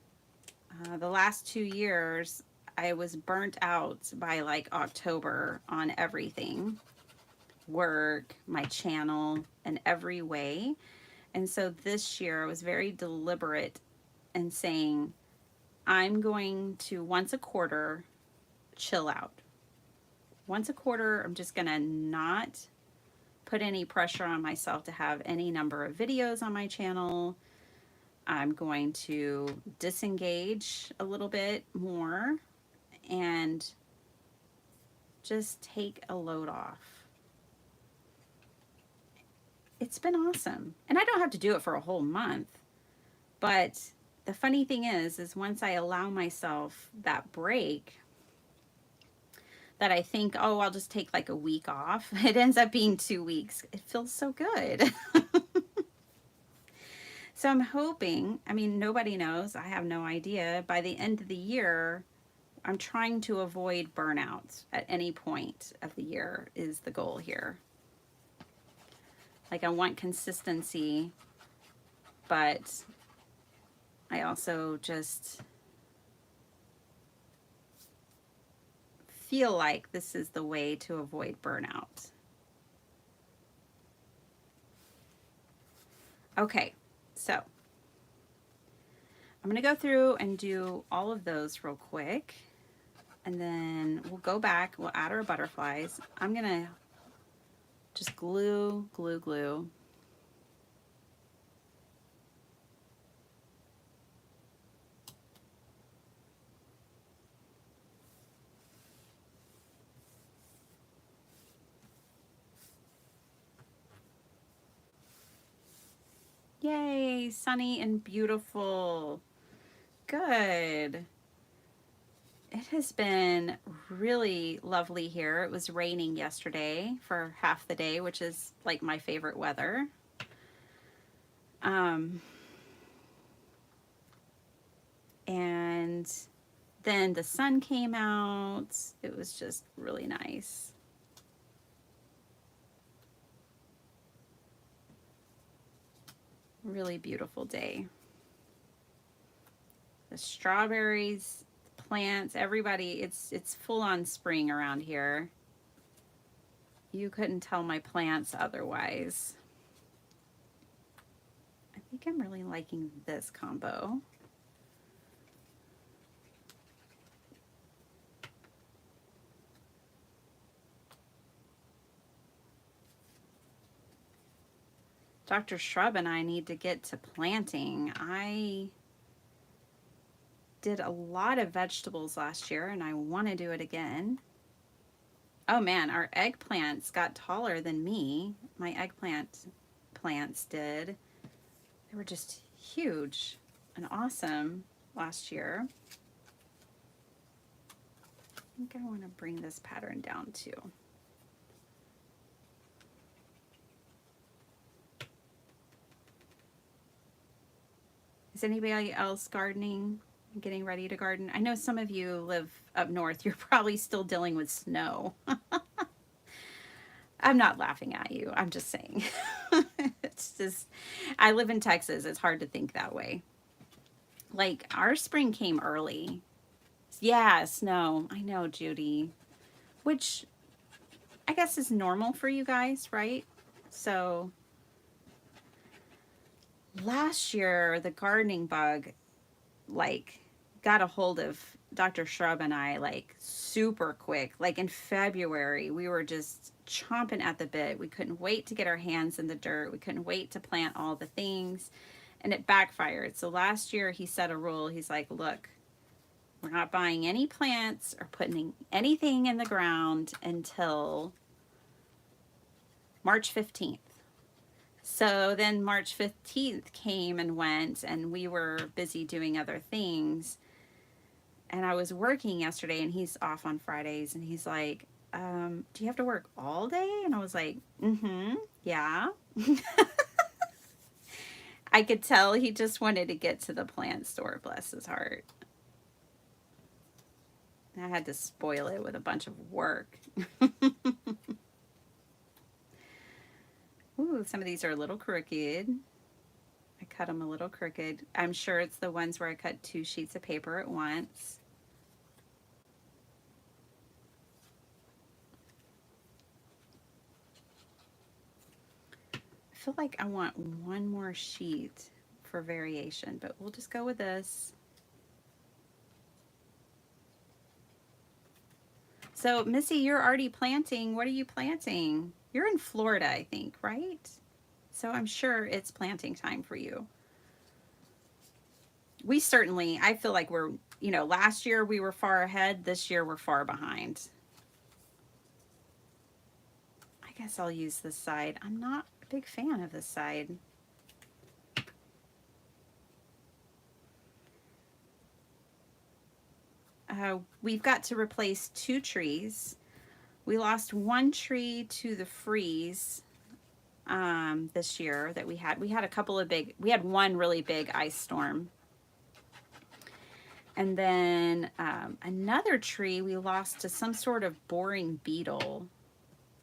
The last 2 years, I was burnt out by like October on everything. Work, my channel, in every way. And so this year I was very deliberate in saying, I'm going to once a quarter chill out. Once a quarter, I'm just gonna not put any pressure on myself to have any number of videos on my channel. I'm going to disengage a little bit more and just take a load off. It's been awesome. And I don't have to do it for a whole month, but the funny thing is once I allow myself that break, that I think, oh, I'll just take like a week off, it ends up being 2 weeks. It feels so good. So I'm hoping, I mean, nobody knows, I have no idea, by the end of the year, I'm trying to avoid burnout at any point of the year is the goal here. Like I want consistency, but I also just feel like this is the way to avoid burnout. Okay, so I'm gonna go through and do all of those real quick, and then we'll go back, we'll add our butterflies. I'm gonna just glue. Yay, sunny and beautiful. Good. It has been really lovely here. It was raining yesterday for half the day, which is like my favorite weather. And then the sun came out. It was just really nice. Really beautiful day. The strawberries, plants, everybody, it's full on spring around here. You couldn't tell my plants otherwise. I think I'm really liking this combo. Dr. Shrub and I need to get to planting. I did a lot of vegetables last year and I want to do it again. Oh man, our eggplants got taller than me. My eggplant plants did. They were just huge and awesome last year. I think I want to bring this pattern down too. Is anybody else gardening, getting ready to garden? I know some of you live up north. You're probably still dealing with snow. I'm not laughing at you. I'm just saying. It's just, I live in Texas. It's hard to think that way. Like, our spring came early. Yeah, snow. I know, Judy. Which I guess is normal for you guys, right? So last year, the gardening bug, like, got a hold of Dr. Shrub and I, like, super quick. Like, in February, we were just chomping at the bit. We couldn't wait to get our hands in the dirt. We couldn't wait to plant all the things. And it backfired. So last year, he set a rule. He's like, look, we're not buying any plants or putting anything in the ground until March 15th. So then March 15th came and went, and we were busy doing other things. And I was working yesterday, and he's off on Fridays, and he's like, do you have to work all day? And I was like, yeah. I could tell he just wanted to get to the plant store, bless his heart. I had to spoil it with a bunch of work. Ooh, some of these are a little crooked. I cut them a little crooked. I'm sure it's the ones where I cut 2 sheets of paper at once. I feel like I want one more sheet for variation, but we'll just go with this. So, Missy, you're already planting. What are you planting? You're in Florida, I think, right? So I'm sure it's planting time for you. We certainly, I feel like we're, last year we were far ahead. This year we're far behind. I guess I'll use this side. I'm not a big fan of this side. We've got to replace 2 trees. We lost 1 tree to the freeze this year that we had. We had a couple of we had 1 really big ice storm. And then another tree we lost to some sort of boring beetle.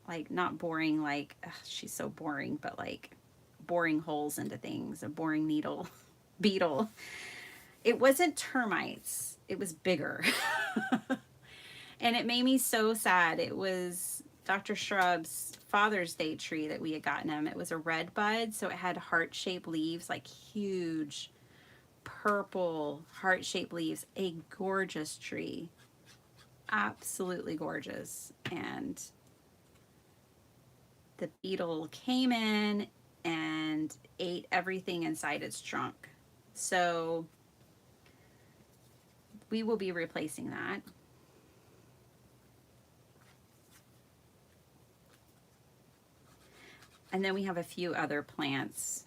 Like, not boring like, ugh, she's so boring, but like boring holes into things, a boring needle beetle. It wasn't termites. It was bigger. And it made me so sad. It was Dr. Shrub's Father's Day tree that we had gotten him. It was a red bud, so it had heart-shaped leaves, like huge purple heart-shaped leaves. A gorgeous tree. Absolutely gorgeous. And the beetle came in and ate everything inside its trunk. So we will be replacing that. And then we have a few other plants.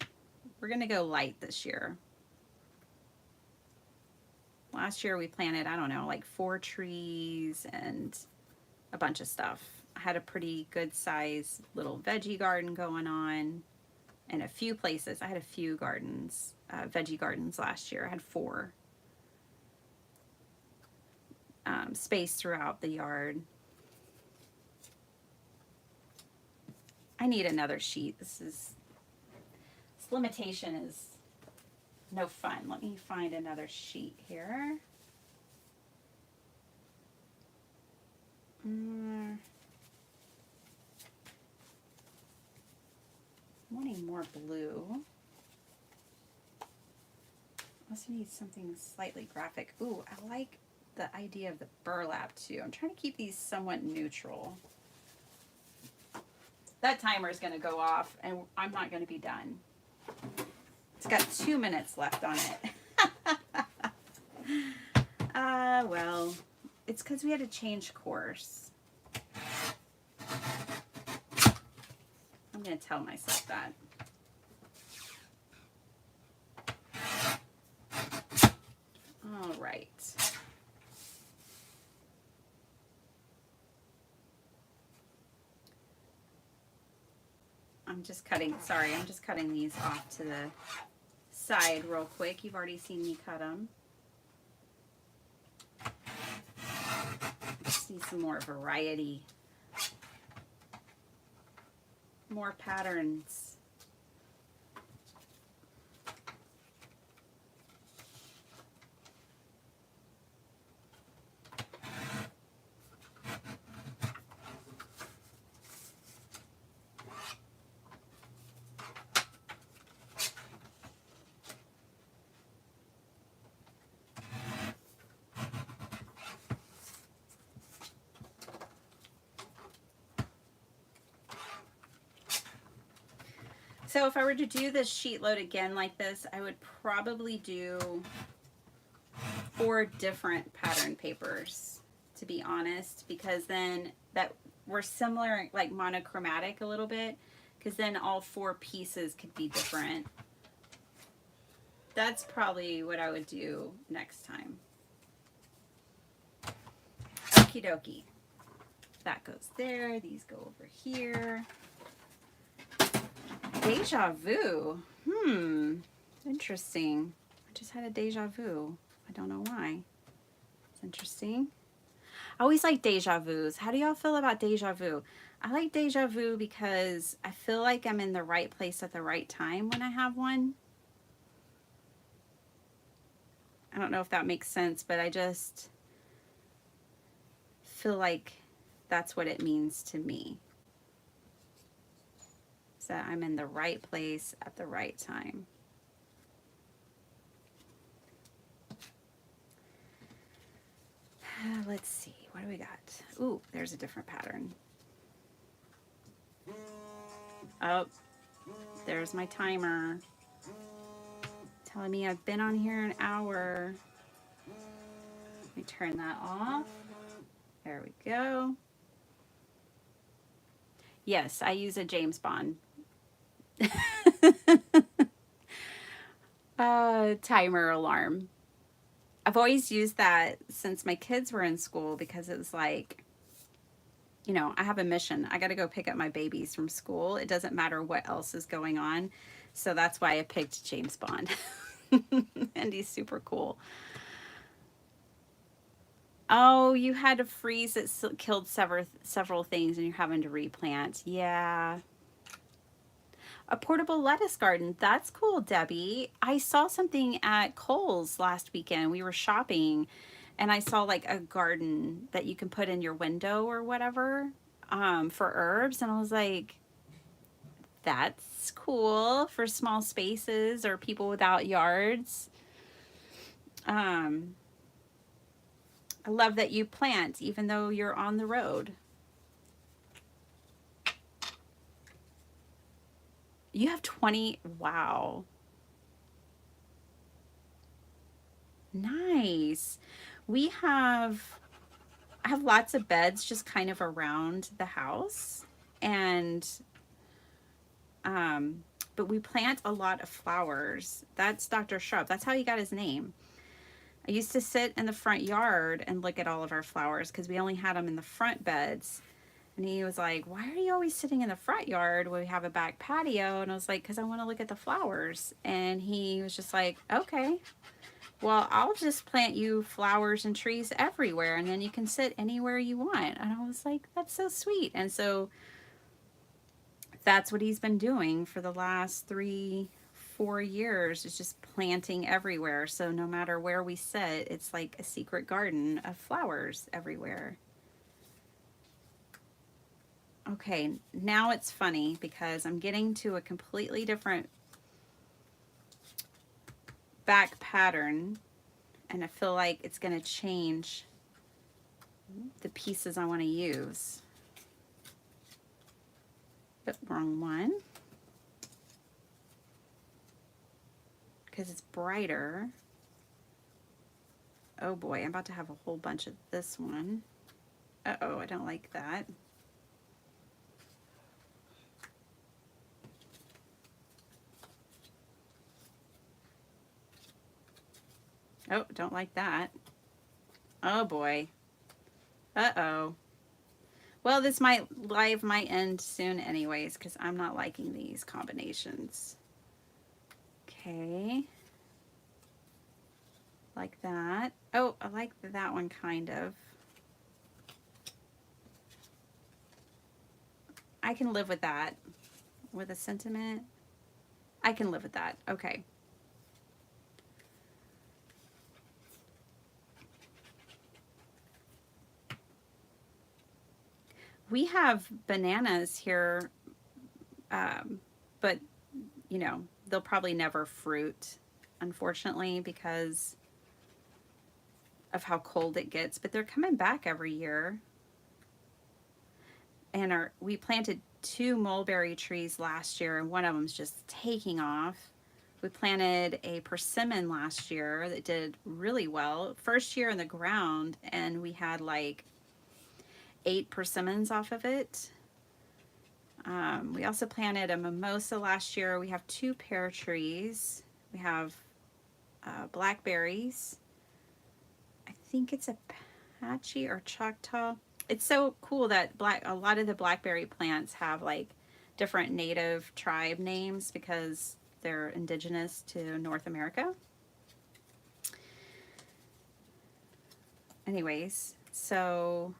We're going to go light this year. Last year we planted, I don't know, like 4 trees and a bunch of stuff. I had a pretty good size little veggie garden going on in a few places. I had a few gardens, veggie gardens last year. I had 4. Space throughout the yard. I need another sheet. This limitation is no fun. Let me find another sheet here. I'm wanting more blue. Also need something slightly graphic. Ooh, I like the idea of the burlap too. I'm trying to keep these somewhat neutral. That timer is going to go off and I'm not going to be done. It's got 2 minutes left on it. Well, it's because we had to change course. I'm going to tell myself that. All right. I'm just cutting these off to the side real quick. You've already seen me cut them. Just need some more variety. More patterns. So if I were to do this sheet load again like this, I would probably do 4 different pattern papers, to be honest, because then that we're similar, like monochromatic a little bit, because then all 4 pieces could be different. That's probably what I would do next time. Okie dokie. That goes there. These go over here. Deja vu. Interesting. I just had a deja vu. I don't know why. It's interesting. I always like deja vus. How do y'all feel about deja vu? I like deja vu because I feel like I'm in the right place at the right time when I have one. I don't know if that makes sense, but I just feel like that's what it means to me. So I'm in the right place at the right time. Let's see, what do we got? Ooh, there's a different pattern. Oh, there's my timer. Telling me I've been on here an hour. Let me turn that off. There we go. Yes, I use a James Bond timer alarm. I've always used that since my kids were in school because it was like, you know, I have a mission. I got to go pick up my babies from school. It doesn't matter what else is going on. So that's why I picked James Bond. And he's super cool. Oh, you had to freeze it, killed several things and you're having to replant. Yeah. A portable lettuce garden. That's cool, Debbie. I saw something at Kohl's last weekend. We were shopping and I saw like a garden that you can put in your window or whatever for herbs. And I was like, that's cool for small spaces or people without yards. I love that you plant even though you're on the road. You have 20. Wow. Nice. I have lots of beds just kind of around the house. And, but we plant a lot of flowers. That's Dr. Shrub. That's how he got his name. I used to sit in the front yard and look at all of our flowers because we only had them in the front beds. And he was like, why are you always sitting in the front yard when we have a back patio? And I was like, because I want to look at the flowers. And he was just like, okay, well, I'll just plant you flowers and trees everywhere. And then you can sit anywhere you want. And I was like, that's so sweet. And so that's what he's been doing for the last 3-4 years, is just planting everywhere. So no matter where we sit, it's like a secret garden of flowers everywhere. Okay, now it's funny because I'm getting to a completely different back pattern and I feel like it's going to change the pieces I want to use. But wrong one. Because it's brighter. Oh boy, I'm about to have a whole bunch of this one. Uh-oh, I don't like that. Oh, don't like that. Oh boy. Uh-oh. Well, this might end soon anyways, because I'm not liking these combinations. Okay. Like that. Oh, I like that one kind of. I can live with that. With a sentiment. I can live with that. Okay. We have bananas here, but, you know, they'll probably never fruit, unfortunately, because of how cold it gets. But they're coming back every year. And we planted 2 mulberry trees last year, and one of them's just taking off. We planted a persimmon last year that did really well. First year in the ground, and we had like 8 persimmons off of it. We also planted a mimosa last year. We have 2 pear trees. We have blackberries. I think it's Apache or Choctaw. It's so cool that a lot of the blackberry plants have like different native tribe names because they're indigenous to North America. Anyways, so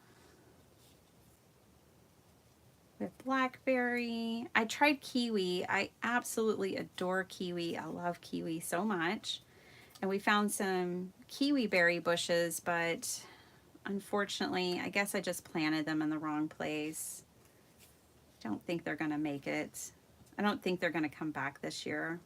we have blackberry. I tried kiwi. I absolutely adore kiwi. I love kiwi so much. And we found some kiwi berry bushes, but unfortunately, I guess I just planted them in the wrong place. Don't think they're going to make it. I don't think they're going to come back this year.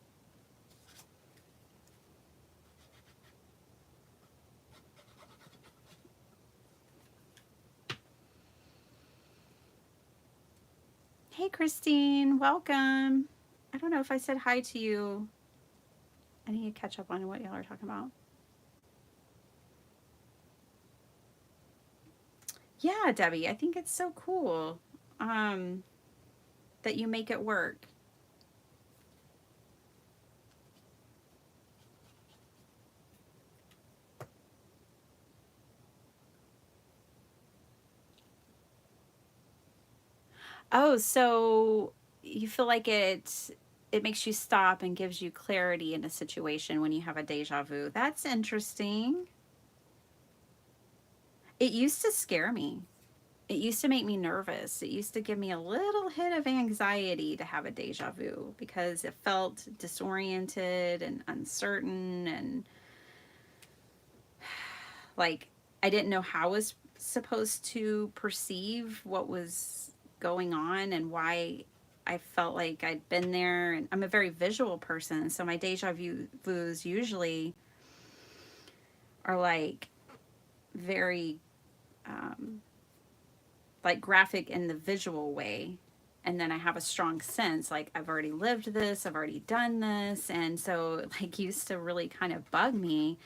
Hey, Christine, welcome. I don't know if I said hi to you. I need to catch up on what y'all are talking about. Yeah, Debbie, I think it's so cool that you make it work. Oh, so you feel like it makes you stop and gives you clarity in a situation when you have a deja vu. That's interesting. It used to scare me. It used to make me nervous. It used to give me a little hit of anxiety to have a deja vu because it felt disoriented and uncertain and like I didn't know how I was supposed to perceive what was going on and why I felt like I'd been there. And I'm a very visual person, so my deja vus usually are like very like graphic in the visual way. And then I have a strong sense like I've already lived this, I've already done this, and so like used to really kind of bug me.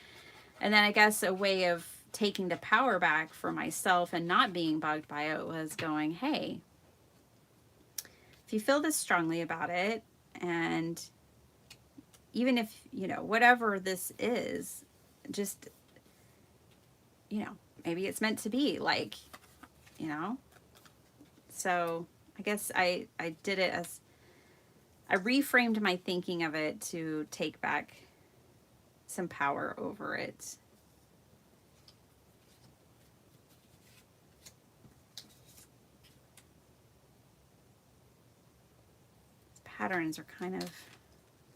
And then I guess a way of taking the power back for myself and not being bugged by it was going, hey, if you feel this strongly about it, and even if, you know, whatever this is, just, you know, maybe it's meant to be, like, you know. So I guess I did it as, I reframed my thinking of it to take back some power over it. Patterns are kind of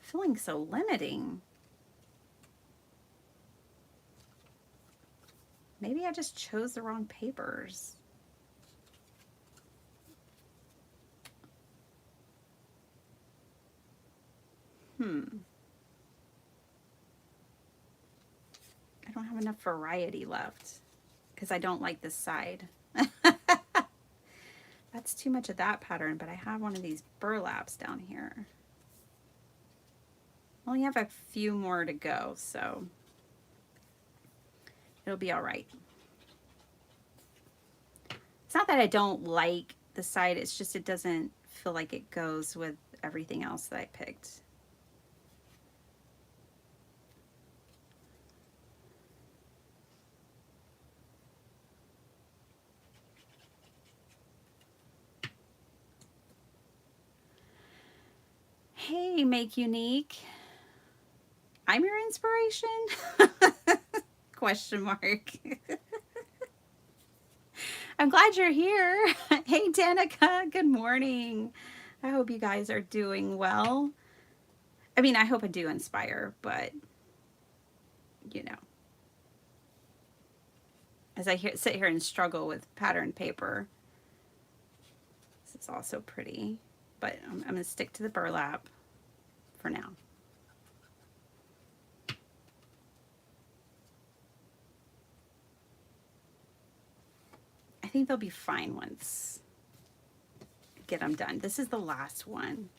feeling so limiting. Maybe I just chose the wrong papers. I don't have enough variety left because I don't like this side. That's too much of that pattern, but I have one of these burlaps down here. I only have a few more to go, so it'll be all right. It's not that I don't like the side, it's just it doesn't feel like it goes with everything else that I picked. Hey, Make Unique. I'm your inspiration? Question mark. I'm glad you're here. Hey, Danica, good morning. I hope you guys are doing well. I mean, I hope I do inspire, but, you know, as I sit here and struggle with pattern paper, this is also pretty, but I'm going to stick to the burlap for now. I think they'll be fine once I get them done. This is the last one.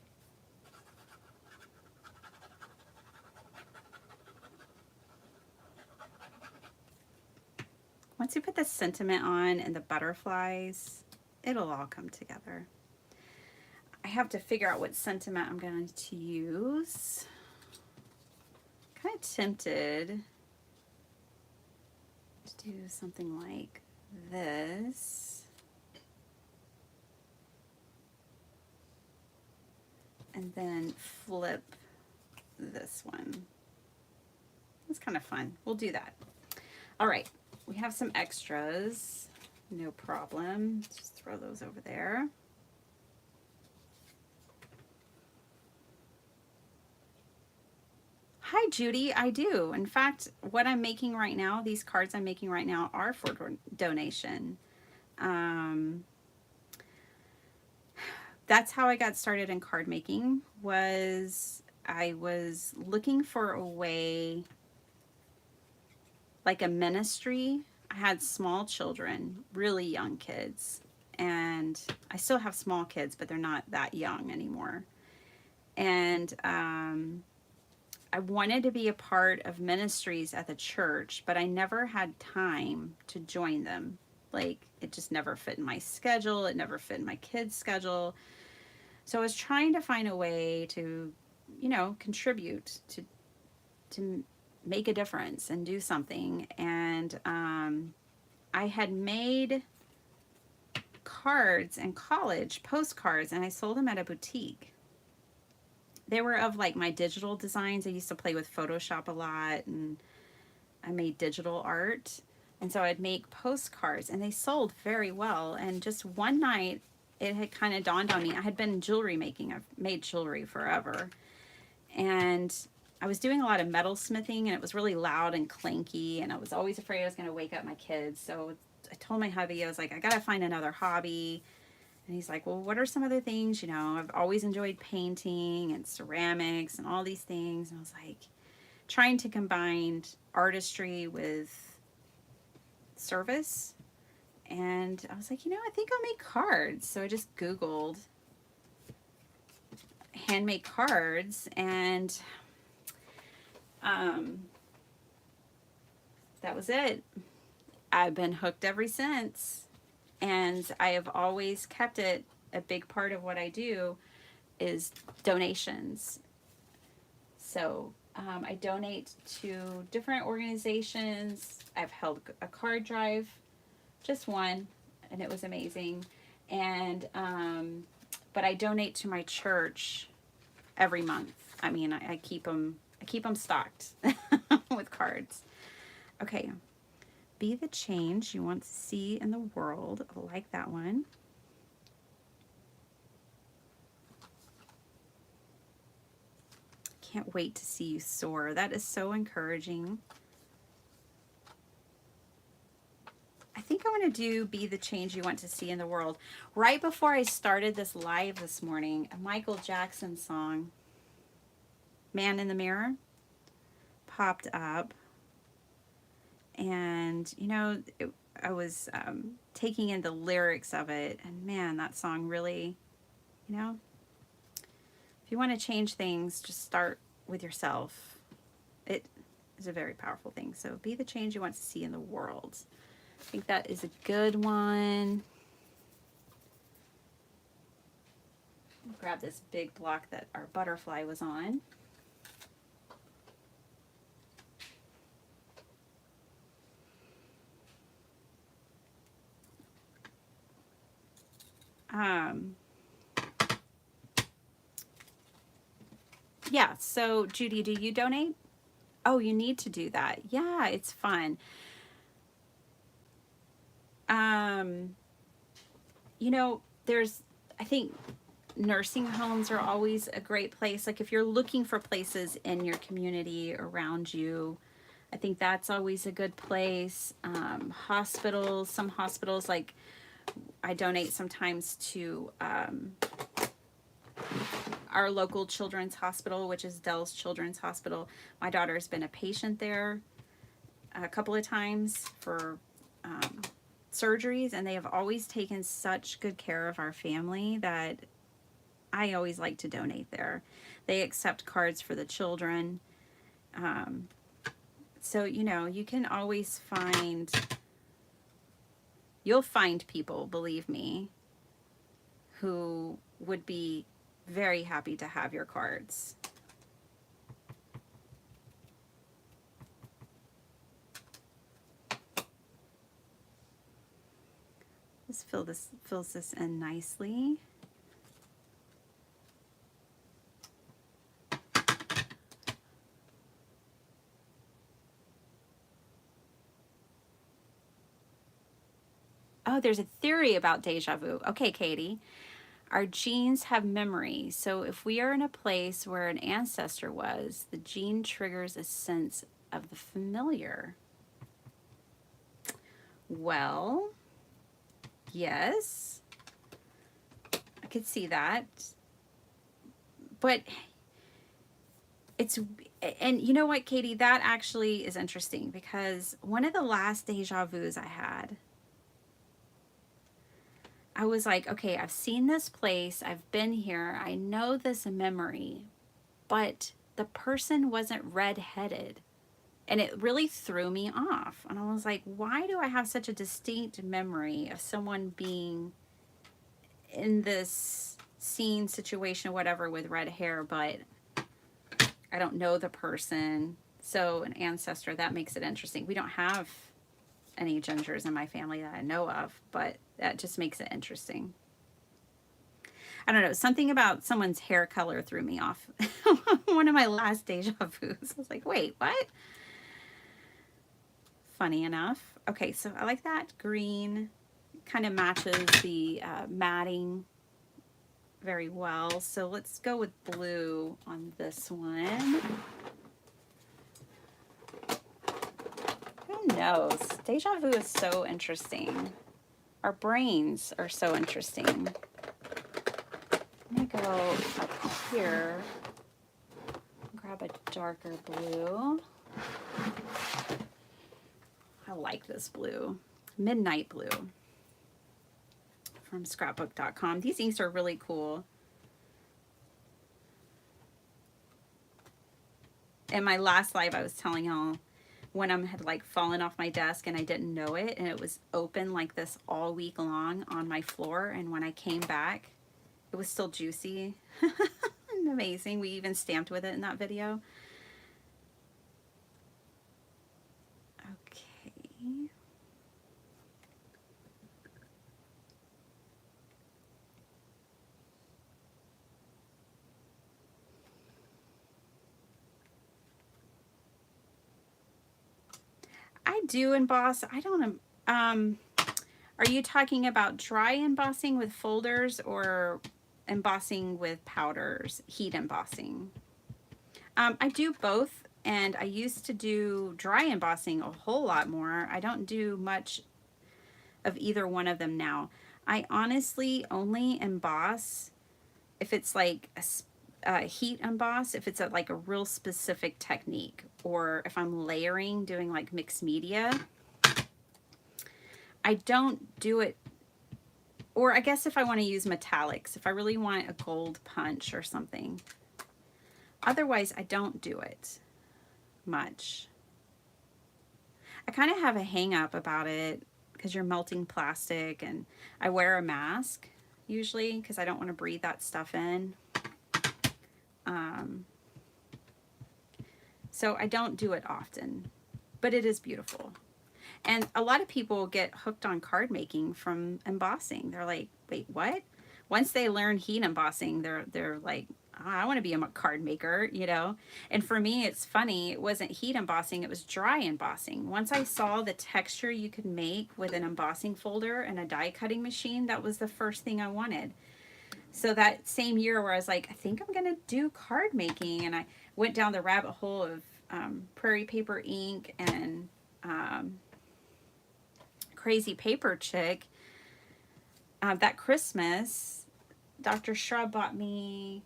Once you put the sentiment on and the butterflies, it'll all come together. I have to figure out what sentiment I'm going to use. Kind of tempted to do something like this. And then flip this one. It's kind of fun. We'll do that. All right. We have some extras. No problem. Just throw those over there. Hi, Judy. I do. In fact, what I'm making right now, these cards I'm making right now are for donation. That's how I got started in card making. I was looking for a way, like a ministry. I had small children, really young kids, and I still have small kids, but they're not that young anymore. And I wanted to be a part of ministries at the church, but I never had time to join them. Like, it just never fit in my schedule. It never fit in my kids' schedule. So I was trying to find a way to, you know, contribute, to make a difference and do something. And I had made cards in college, postcards, and I sold them at a boutique. They were of like my digital designs. I used to play with Photoshop a lot, and I made digital art. And so I'd make postcards, and they sold very well. And just one night, it had kind of dawned on me. I had been jewelry making. I've made jewelry forever. And I was doing a lot of metal smithing, and it was really loud and clanky, and I was always afraid I was going to wake up my kids. So I told my hubby, I was like, I got to find another hobby. And he's like, well, what are some other things? You know, I've always enjoyed painting and ceramics and all these things. And I was like, trying to combine artistry with service. And I was like, you know, I think I'll make cards. So I just Googled handmade cards, and that was it. I've been hooked ever since. And I have always kept it. A big part of what I do is donations. So I donate to different organizations. I've held a card drive, just one, and it was amazing. And but I donate to my church every month. I mean, I keep them stocked with cards. Okay. Be the change you want to see in the world. I like that one. Can't wait to see you soar. That is so encouraging. I think I want to do Be the Change You Want to See in the World. Right before I started this live this morning, a Michael Jackson song, Man in the Mirror, popped up. And, you know, I was taking in the lyrics of it, and man, that song really, you know, if you want to change things, just start with yourself. It is a very powerful thing. So be the change you want to see in the world. I think that is a good one. Grab this big block that our butterfly was on. Yeah, so Judy, do you donate? Oh, you need to do that. Yeah, it's fun. Um, you know, there's, I think nursing homes are always a great place. Like if you're looking for places in your community around you, I think that's always a good place. Hospitals, some hospitals, like I donate sometimes to our local children's hospital, which is Dell's Children's Hospital. My daughter's been a patient there a couple of times for surgeries, and they have always taken such good care of our family that I always like to donate there. They accept cards for the children. So, you know, you can always find, you'll find people, believe me, who would be very happy to have your cards. Just fills this in nicely. Oh, there's a theory about deja vu. Okay, Katie. Our genes have memory. So if we are in a place where an ancestor was, the gene triggers a sense of the familiar. Well, yes, I could see that. But it's, and you know what, Katie, that actually is interesting because one of the last deja vus I had, I was like, okay, I've seen this place, I've been here, I know this memory, but the person wasn't redheaded. And it really threw me off. And I was like, why do I have such a distinct memory of someone being in this scene, situation, whatever, with red hair, but I don't know the person? So an ancestor, that makes it interesting. We don't have any gingers in my family that I know of, but that just makes it interesting. I don't know, something about someone's hair color threw me off. One of my last deja vus. I was like, wait, what? Funny enough. Okay, so I like that green. Kind of matches the matting very well. So let's go with blue on this one. Who knows? Deja vu is so interesting. Our brains are so interesting. I'm gonna go up here, grab a darker blue. I like this blue, Midnight Blue from scrapbook.com. These inks are really cool. In my last live, I was telling y'all when I had like fallen off my desk and I didn't know it, and it was open like this all week long on my floor, and when I came back, it was still juicy. Amazing. We even stamped with it in that video. Okay. I do emboss. I don't, are you talking about dry embossing with folders or embossing with powders, heat embossing? I do both, and I used to do dry embossing a whole lot more. I don't do much of either one of them now. I honestly only emboss if it's like a heat emboss, if it's like a real specific technique, or if I'm layering, doing like mixed media. I don't do it, or I guess if I want to use metallics, if I really want a gold punch or something. Otherwise, I don't do it much. I kind of have a hang up about it because you're melting plastic, and I wear a mask usually because I don't want to breathe that stuff in. So I don't do it often, but it is beautiful. And a lot of people get hooked on card making from embossing. They're like, wait, what? Once they learn heat embossing, they're like, I want to be a card maker, you know. And for me, it's funny, it wasn't heat embossing, it was dry embossing. Once I saw the texture you could make with an embossing folder and a die cutting machine, that was the first thing I wanted. So that same year where I was like, I think I'm going to do card making, and I went down the rabbit hole of Prairie Paper Ink and um, Crazy Paper Chick. That Christmas, Dr. Shrub bought me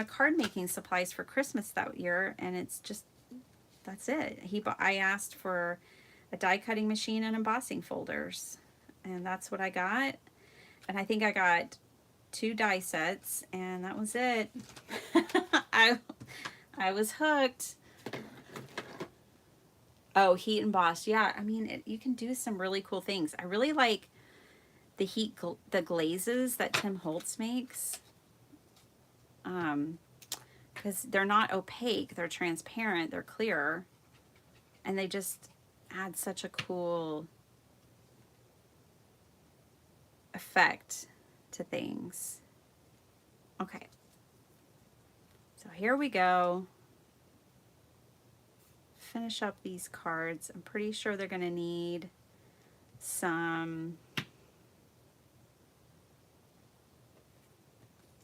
card making supplies for Christmas that year, and it's just, that's it. I asked for a die cutting machine and embossing folders, and that's what I got. And I think I got 2 die sets, and that was it. I I was hooked. Oh, heat emboss. Yeah, I mean, you can do some really cool things. I really like the glazes that Tim Holtz makes. Because they're not opaque, they're transparent, they're clear, and they just add such a cool effect to things. Okay, so here we go. Finish up these cards. I'm pretty sure they're going to need some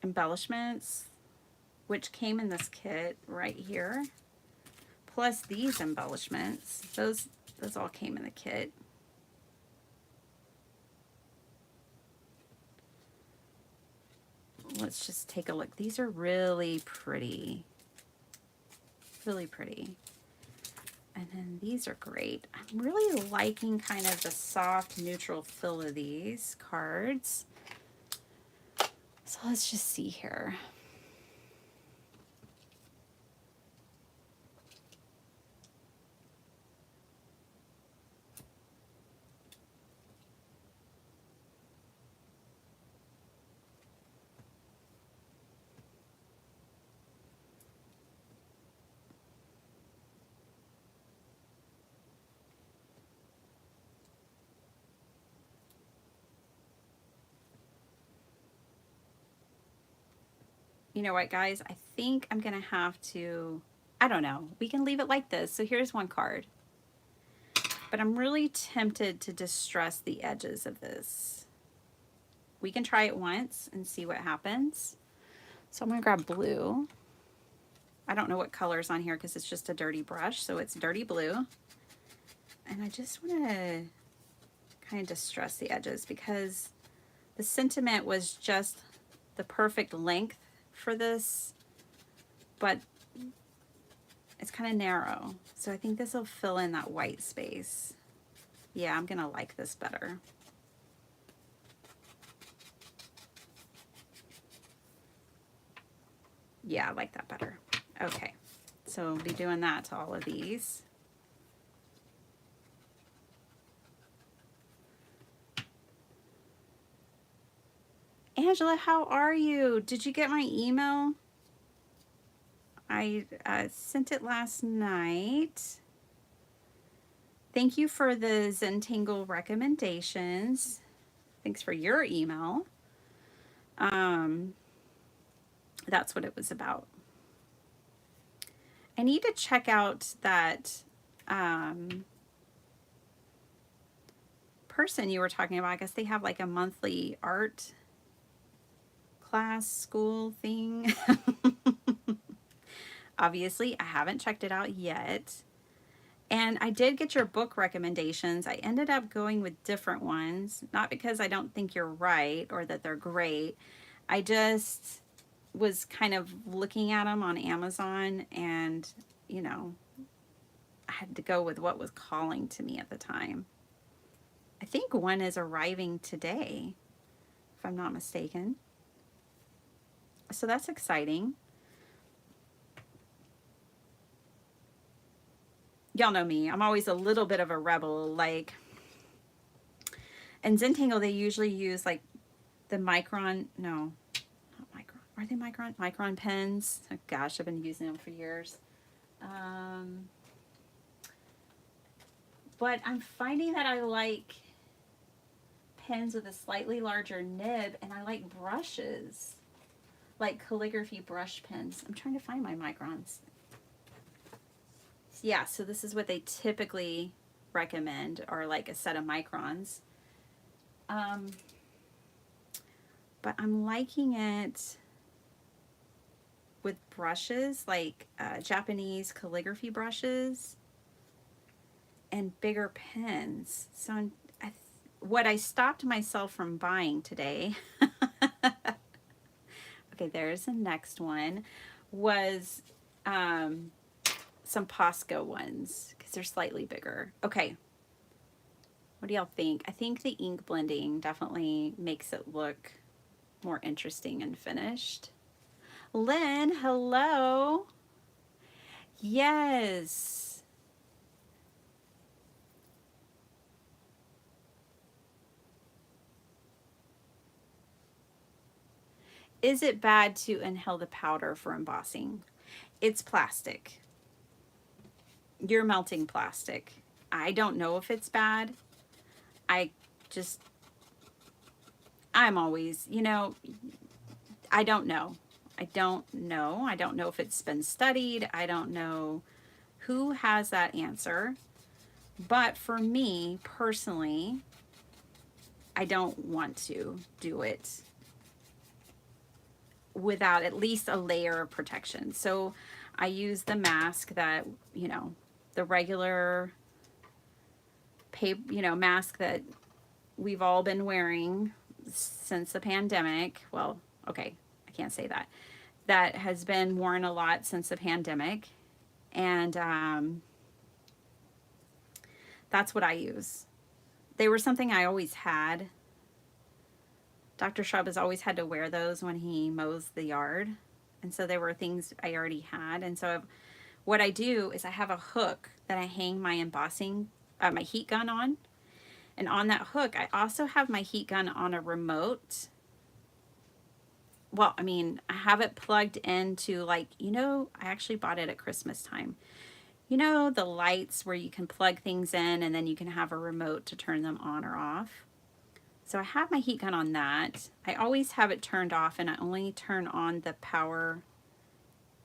embellishments, which came in this kit right here, plus these embellishments. Those all came in the kit. Let's just take a look. These are really pretty. Really pretty. And then these are great. I'm really liking kind of the soft neutral feel of these cards. So let's just see here. You know what, guys? I think I'm going to have to, I don't know. We can leave it like this. So here's one card. But I'm really tempted to distress the edges of this. We can try it once and see what happens. So I'm going to grab blue. I don't know what color's on here because it's just a dirty brush. So it's dirty blue. And I just want to kind of distress the edges because the sentiment was just the perfect length for this, but it's kind of narrow. So I think this will fill in that white space. Yeah, I'm gonna like this better. Yeah, I like that better. Okay, so we'll be doing that to all of these. Angela, how are you? Did you get my email? I sent it last night. Thank you for the Zentangle recommendations. Thanks for your email. That's what it was about. I need to check out that person you were talking about. I guess they have like a monthly art class school thing. Obviously, I haven't checked it out yet. And I did get your book recommendations. I ended up going with different ones, not because I don't think you're right or that they're great. I just was kind of looking at them on Amazon and, you know, I had to go with what was calling to me at the time. I think one is arriving today, if I'm not mistaken. So that's exciting. Y'all know me. I'm always a little bit of a rebel. Like, in Zentangle, they usually use like the Micron, no, not Micron. Are they Micron? Micron pens. Oh, gosh, I've been using them for years. But I'm finding that I like pens with a slightly larger nib, and I like brushes like calligraphy brush pens. I'm trying to find my microns. Yeah, so this is what they typically recommend, are like a set of microns. But I'm liking it with brushes, like Japanese calligraphy brushes and bigger pens. So what I stopped myself from buying today, okay, there's the next one, was some Posca ones, because they're slightly bigger. Okay, what do y'all think? I think the ink blending definitely makes it look more interesting and finished. Lynn, hello. Yes. Is it bad to inhale the powder for embossing? It's plastic. You're melting plastic. I don't know if it's bad. I just, I'm always, you know, I don't know. I don't know. I don't know if it's been studied. I don't know who has that answer. But for me personally, I don't want to do it without at least a layer of protection. So I use the mask that, you know, the regular paper, you know, mask that we've all been wearing since the pandemic. Well, okay, I can't say that. That has been worn a lot since the pandemic. And that's what I use. They were something I always had. Dr. Shrub has always had to wear those when he mows the yard. And so they were things I already had. And so what I do is I have a hook that I hang my embossing, my heat gun on. And on that hook, I also have my heat gun on a remote. Well, I mean, I have it plugged into, like, you know, I actually bought it at Christmas time. You know, the lights where you can plug things in and then you can have a remote to turn them on or off. So I have my heat gun on that. I always have it turned off, and I only turn on the power,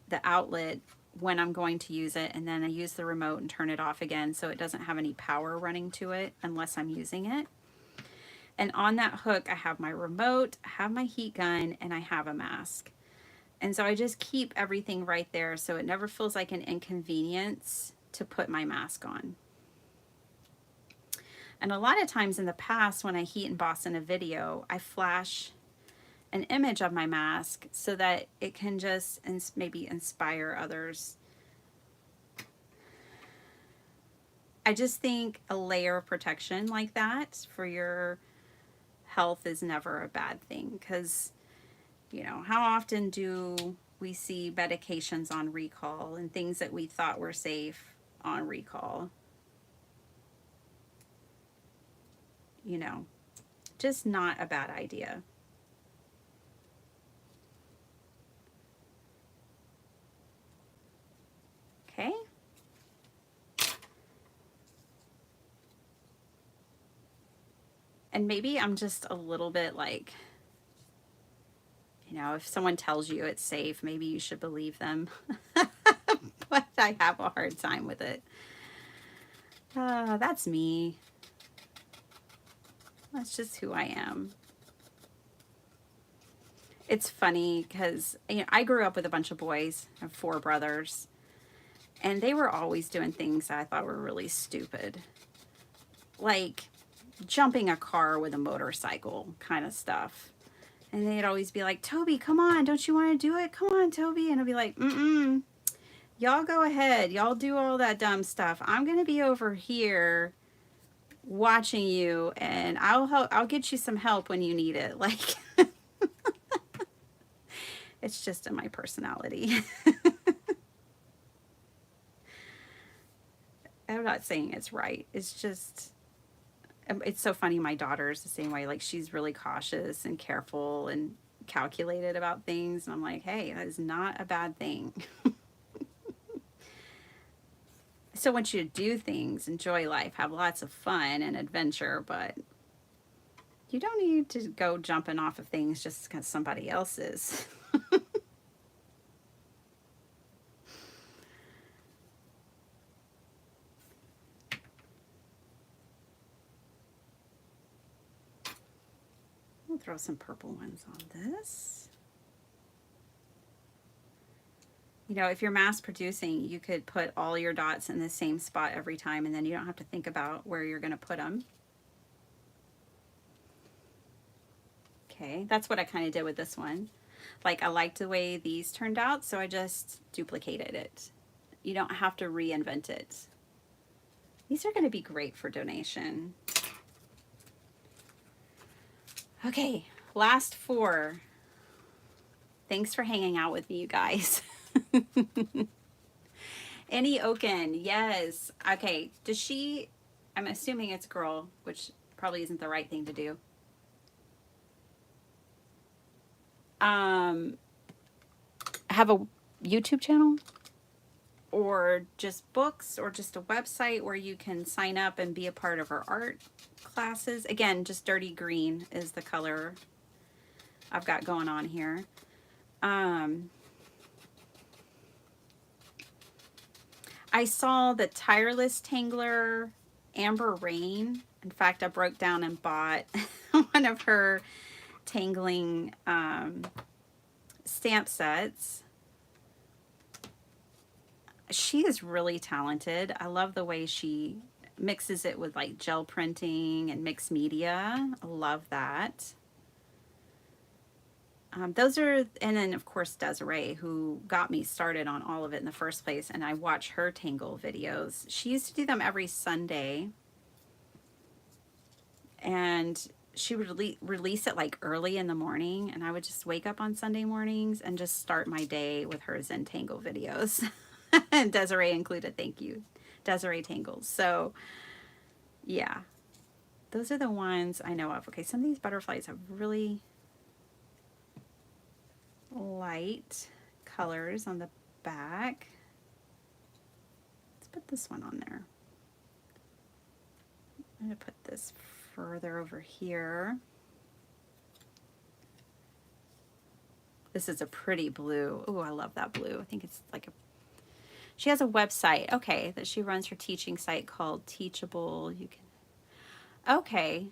the outlet, when I'm going to use it, and then I use the remote and turn it off again so it doesn't have any power running to it unless I'm using it. And on that hook, I have my remote, I have my heat gun, and I have a mask. And so I just keep everything right there so it never feels like an inconvenience to put my mask on. And a lot of times in the past, when I heat emboss in a video, I flash an image of my mask so that it can just maybe inspire others. I just think a layer of protection like that for your health is never a bad thing, because, you know, how often do we see medications on recall and things that we thought were safe on recall? You know, just not a bad idea. Okay. And maybe I'm just a little bit like, you know, if someone tells you it's safe, maybe you should believe them. But I have a hard time with it. That's me. That's just who I am. It's funny because, you know, I grew up with a bunch of boys. I have 4 brothers. And they were always doing things that I thought were really stupid. Like jumping a car with a motorcycle kind of stuff. And they'd always be like, Toby, come on, don't you want to do it? Come on, Toby. And I'd be like, y'all go ahead. Y'all do all that dumb stuff. I'm going to be over here watching you, and I'll get you some help when you need it. Like, it's just in my personality. I'm not saying it's right. It's just, it's so funny. My daughter's the same way. Like, she's really cautious and careful and calculated about things. And I'm like, hey, that is not a bad thing. I still want you to do things, enjoy life, have lots of fun and adventure, but you don't need to go jumping off of things just because somebody else is. I'll throw some purple ones on this. You know, if you're mass producing, you could put all your dots in the same spot every time, and then you don't have to think about where you're going to put them. Okay, that's what I kind of did with this one. Like, I liked the way these turned out, so I just duplicated it. You don't have to reinvent it. These are going to be great for donation. Okay, last 4. Thanks for hanging out with me, you guys. Annie Oken, yes. Okay, does she, I'm assuming it's a girl, which probably isn't the right thing to do. Have a YouTube channel? Or just books, or just a website where you can sign up and be a part of our art classes. Again, just dirty green is the color I've got going on here. I saw the Tireless Tangler Amber Rain. In fact, I broke down and bought one of her tangling stamp sets. She is really talented. I love the way she mixes it with like gel printing and mixed media. I love that. Those are, and then of course Desiree, who got me started on all of it in the first place, and I watch her tangle videos. She used to do them every Sunday, and she would release it like early in the morning, and I would just wake up on Sunday mornings and just start my day with her Zentangle videos. And Desiree included, thank you, Desiree Tangles. So yeah, those are the ones I know of. Okay, some of these butterflies have really light colors on the back. Let's put this one on there. I'm going to put this further over here. This is a pretty blue. Oh, I love that blue. I think it's like a, she has a website, okay, that she runs her teaching site called Teachable. You can, okay.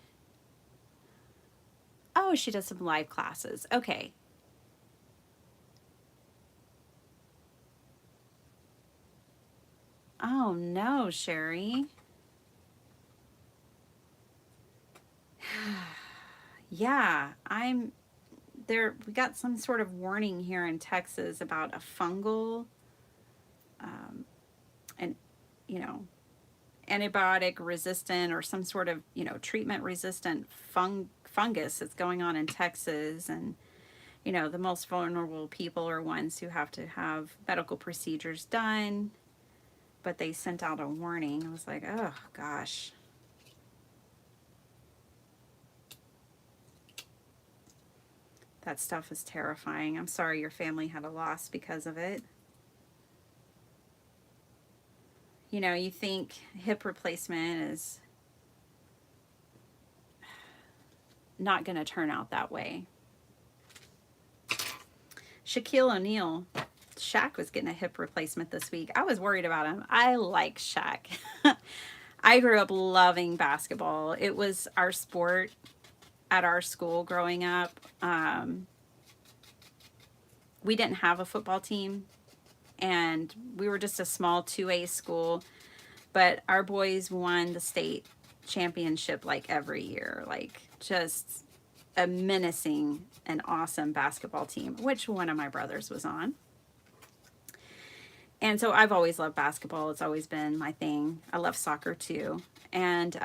Oh, she does some live classes. Okay. Oh no, Sherry. Yeah, I'm there. We got some sort of warning here in Texas about a fungal, and you know, antibiotic resistant or some sort of, you know, treatment resistant fungus that's going on in Texas. And you know, the most vulnerable people are ones who have to have medical procedures done. But they sent out a warning. I was like, oh gosh. That stuff is terrifying. I'm sorry your family had a loss because of it. You know, you think hip replacement is not going to turn out that way. Shaquille O'Neal. Shaq was getting a hip replacement this week. I was worried about him. I like Shaq. I grew up loving basketball. It was our sport at our school growing up. We didn't have a football team, and we were just a small 2A school, but our boys won the state championship like every year. Like, just a menacing and awesome basketball team, which one of my brothers was on. And so I've always loved basketball. It's always been my thing. I love soccer too. And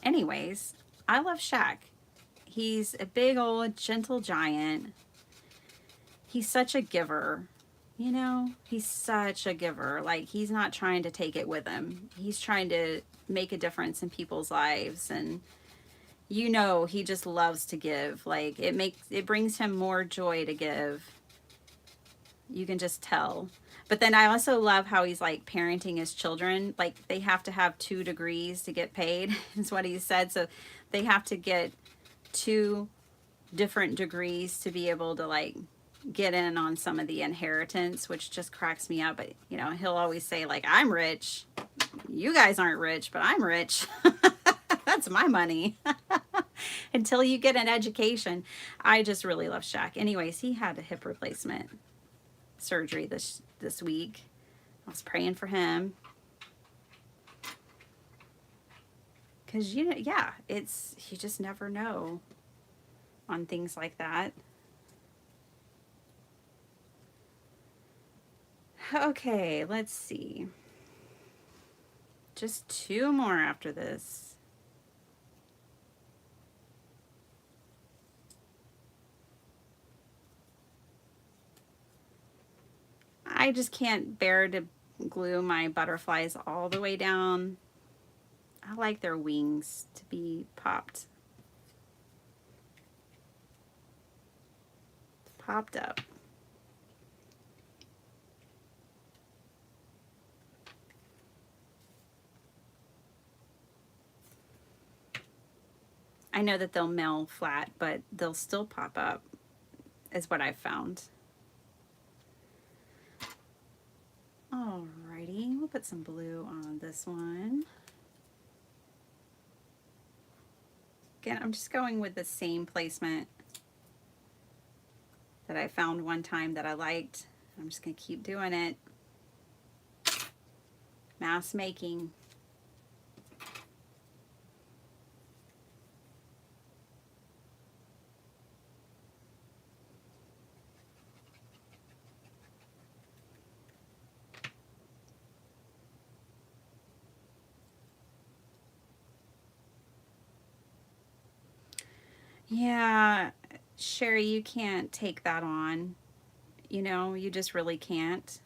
anyways, I love Shaq. He's a big old gentle giant. He's such a giver. You know, he's such a giver. Like, he's not trying to take it with him. He's trying to make a difference in people's lives. And you know, he just loves to give. Like, it brings him more joy to give. You can just tell. But then I also love how he's like parenting his children. Like, they have to have 2 degrees to get paid, is what he said. So they have to get 2 different degrees to be able to like get in on some of the inheritance, which just cracks me up. But you know, he'll always say like, I'm rich. You guys aren't rich, but I'm rich. That's my money. until you get an education. I just really love Shaq. Anyways, he had a hip replacement surgery this week. I was praying for him. Because, you know, yeah, you just never know on things like that. Okay, let's see. Just 2 more after this. I just can't bear to glue my butterflies all the way down. I like their wings to be popped up. I know that they'll mail flat, but they'll still pop up, is what I've found. Alrighty, we'll put some blue on this one. Again, I'm just going with the same placement that I found one time that I liked. I'm just going to keep doing it. Mass making. Yeah, Sherry, you can't take that on. You know, you just really can't.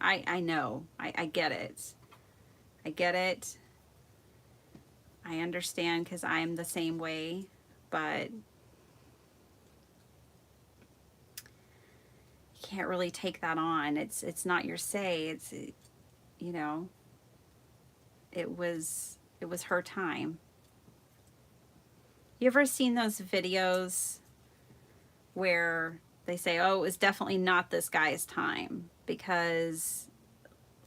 I know. I get it. I get it. I understand because I'm the same way, but you can't really take that on. It's not your say. You know, it was her time. You ever seen those videos where they say, "Oh, it was definitely not this guy's time," because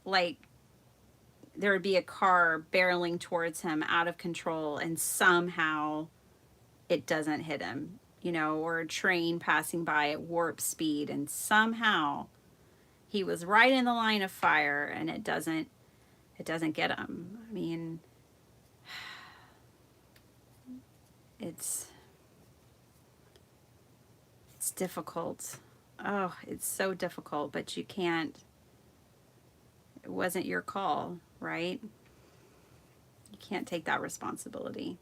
like there would be a car barreling towards him out of control and somehow it doesn't hit him, you know, or a train passing by at warp speed and somehow he was right in the line of fire and it doesn't get him. I mean, it's difficult. Oh, it's so difficult, but you can't, it wasn't your call, right? You can't take that responsibility.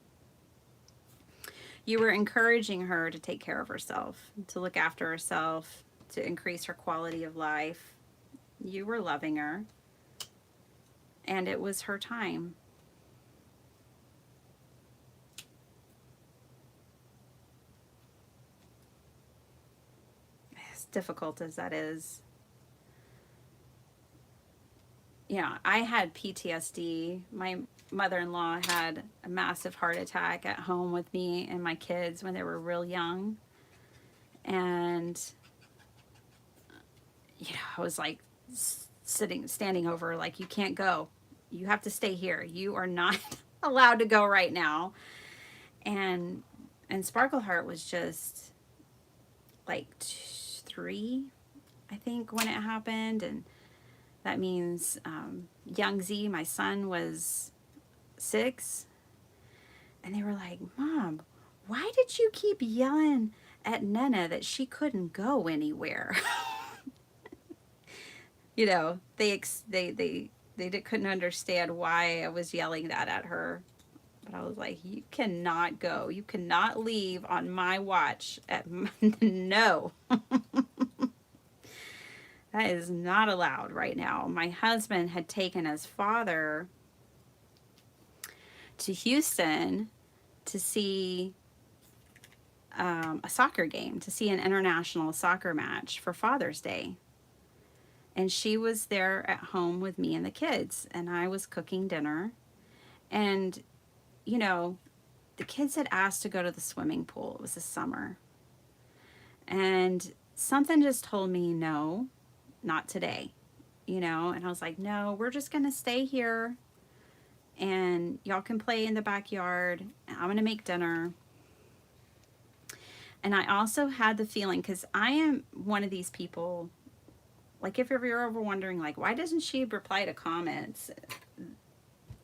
You were encouraging her to take care of herself, to look after herself, to increase her quality of life. You were loving her, and it was her time. As difficult as that is. Yeah, I had PTSD. My mother-in-law had a massive heart attack at home with me and my kids when they were real young. And, you know, I was like standing over, like, you can't go. You have to stay here. You are not allowed to go right now. And Sparkleheart was just like 3, I think, when it happened. And that means Young Z, my son, was 6. And they were like, "Mom, why did you keep yelling at Nana that she couldn't go anywhere?" You know, they couldn't understand why I was yelling that at her. But I was like, "You cannot go. You cannot leave on my watch." No. That is not allowed right now. My husband had taken his father to Houston to see a soccer game, to see an international soccer match for Father's Day. And she was there at home with me and the kids, and I was cooking dinner. And, you know, the kids had asked to go to the swimming pool. It was the summer. And something just told me, no, not today, you know? And I was like, no, we're just going to stay here and y'all can play in the backyard. I'm going to make dinner. And I also had the feeling, because I am one of these people, like if you're ever wondering, like, why doesn't she reply to comments?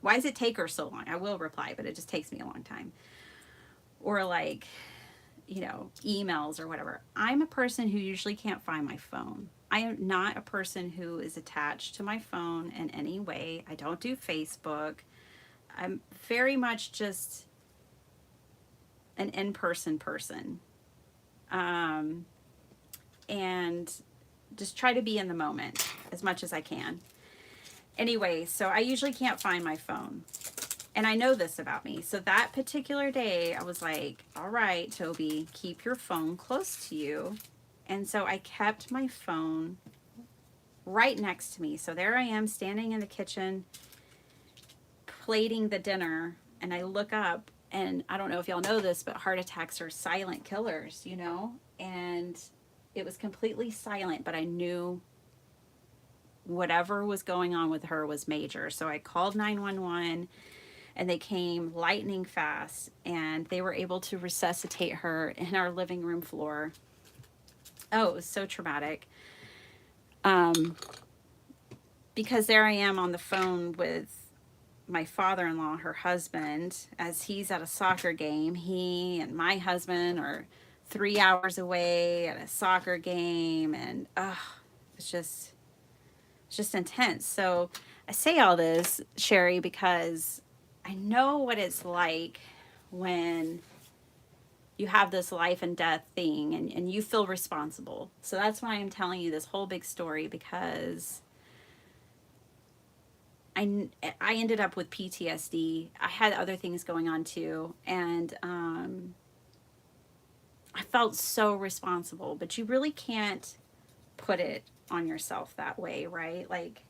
Why does it take her so long? I will reply, but it just takes me a long time. Or like, you know, emails or whatever. I'm a person who usually can't find my phone. I am not a person who is attached to my phone in any way. I don't do Facebook. I'm very much just an in-person person. And just try to be in the moment as much as I can. Anyway, so I usually can't find my phone. And I know this about me. So that particular day, I was like, all right, Toby, keep your phone close to you. And so I kept my phone right next to me. So there I am standing in the kitchen, plating the dinner. And I look up, and I don't know if y'all know this, but heart attacks are silent killers, you know? And it was completely silent, but I knew whatever was going on with her was major. So I called 911. And they came lightning fast, and they were able to resuscitate her in our living room floor. Oh, it was so traumatic. Because there I am on the phone with my father-in-law, her husband, as he's at a soccer game. He and my husband are 3 hours away at a soccer game, and it's just intense. So I say all this, Sherry, because I know what it's like when you have this life and death thing, and you feel responsible. So that's why I'm telling you this whole big story, because I ended up with PTSD. I had other things going on too, and I felt so responsible, but you really can't put it on yourself that way, right? Like,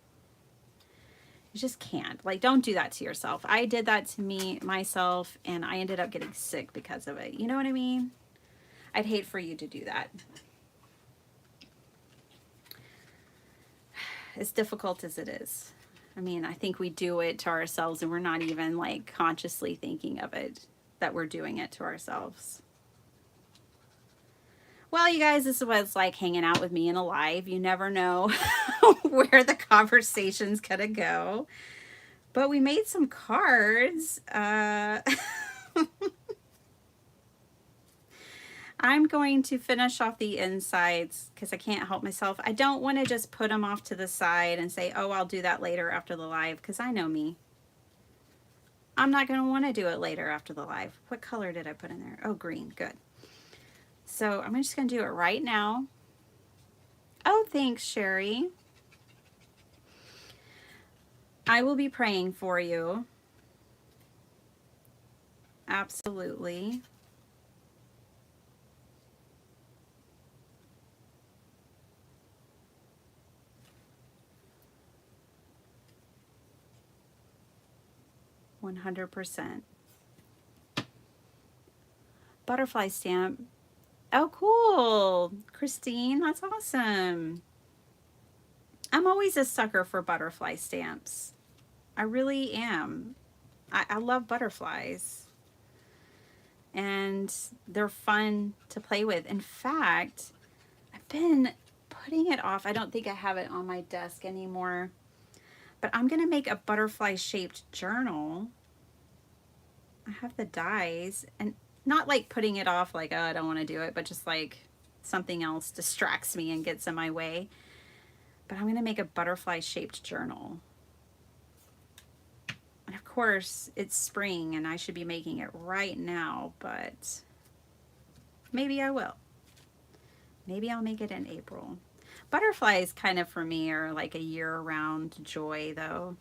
you just can't. Like, don't do that to yourself. I did that to myself, and I ended up getting sick because of it. You know what I mean? I'd hate for you to do that. As difficult as it is. I mean, I think we do it to ourselves, and we're not even like consciously thinking of it, that we're doing it to ourselves. Well, you guys, this is what it's like hanging out with me in a live. You never know where the conversation's gonna go. But we made some cards. I'm going to finish off the insides because I can't help myself. I don't want to just put them off to the side and say, oh, I'll do that later after the live, because I know me. I'm not going to want to do it later after the live. What color did I put in there? Oh, green. Good. So I'm just going to do it right now. Oh, thanks, Sherry. I will be praying for you. Absolutely. $100. Butterfly stamp. Oh, cool. Christine, that's awesome. I'm always a sucker for butterfly stamps. I really am. I love butterflies. And they're fun to play with. In fact, I've been putting it off. I don't think I have it on my desk anymore. But I'm going to make a butterfly-shaped journal. I have the dies, and not like putting it off like, oh, I don't want to do it, but just like something else distracts me and gets in my way. But I'm going to make a butterfly-shaped journal. And of course, it's spring, and I should be making it right now, but maybe I will. Maybe I'll make it in April. Butterflies kind of for me are like a year-round joy, though.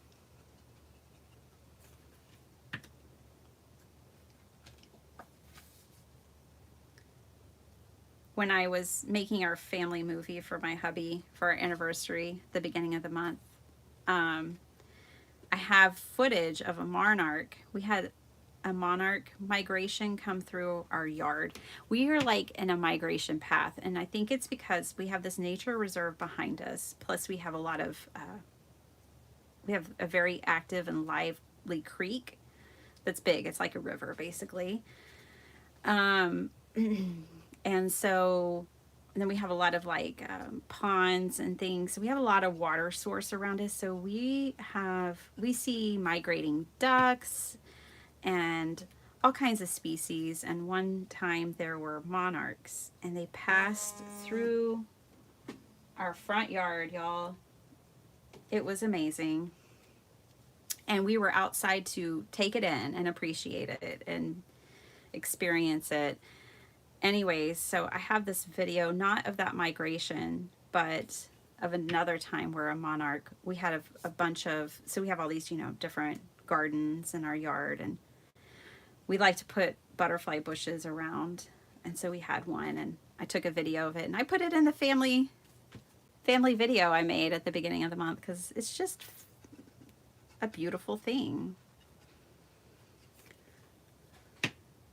When I was making our family movie for my hubby for our anniversary, the beginning of the month, I have footage of a monarch. We had a monarch migration come through our yard. We are like in a migration path, and I think it's because we have this nature reserve behind us. Plus, we have a lot of we have a very active and live Creek that's big. It's like a river, basically. Um, and so and then we have a lot of like ponds and things. So we have a lot of water source around us. So we see migrating ducks and all kinds of species. And one time there were monarchs, and they passed through our front yard, y'all. It was amazing. And we were outside to take it in and appreciate it and experience it. Anyways, so I have this video, not of that migration, but of another time where a monarch, we had a bunch of, so we have all these, different gardens in our yard, and we like to put butterfly bushes around. And so we had one, and I took a video of it, and I put it in the family video I made at the beginning of the month, because it's just a beautiful thing.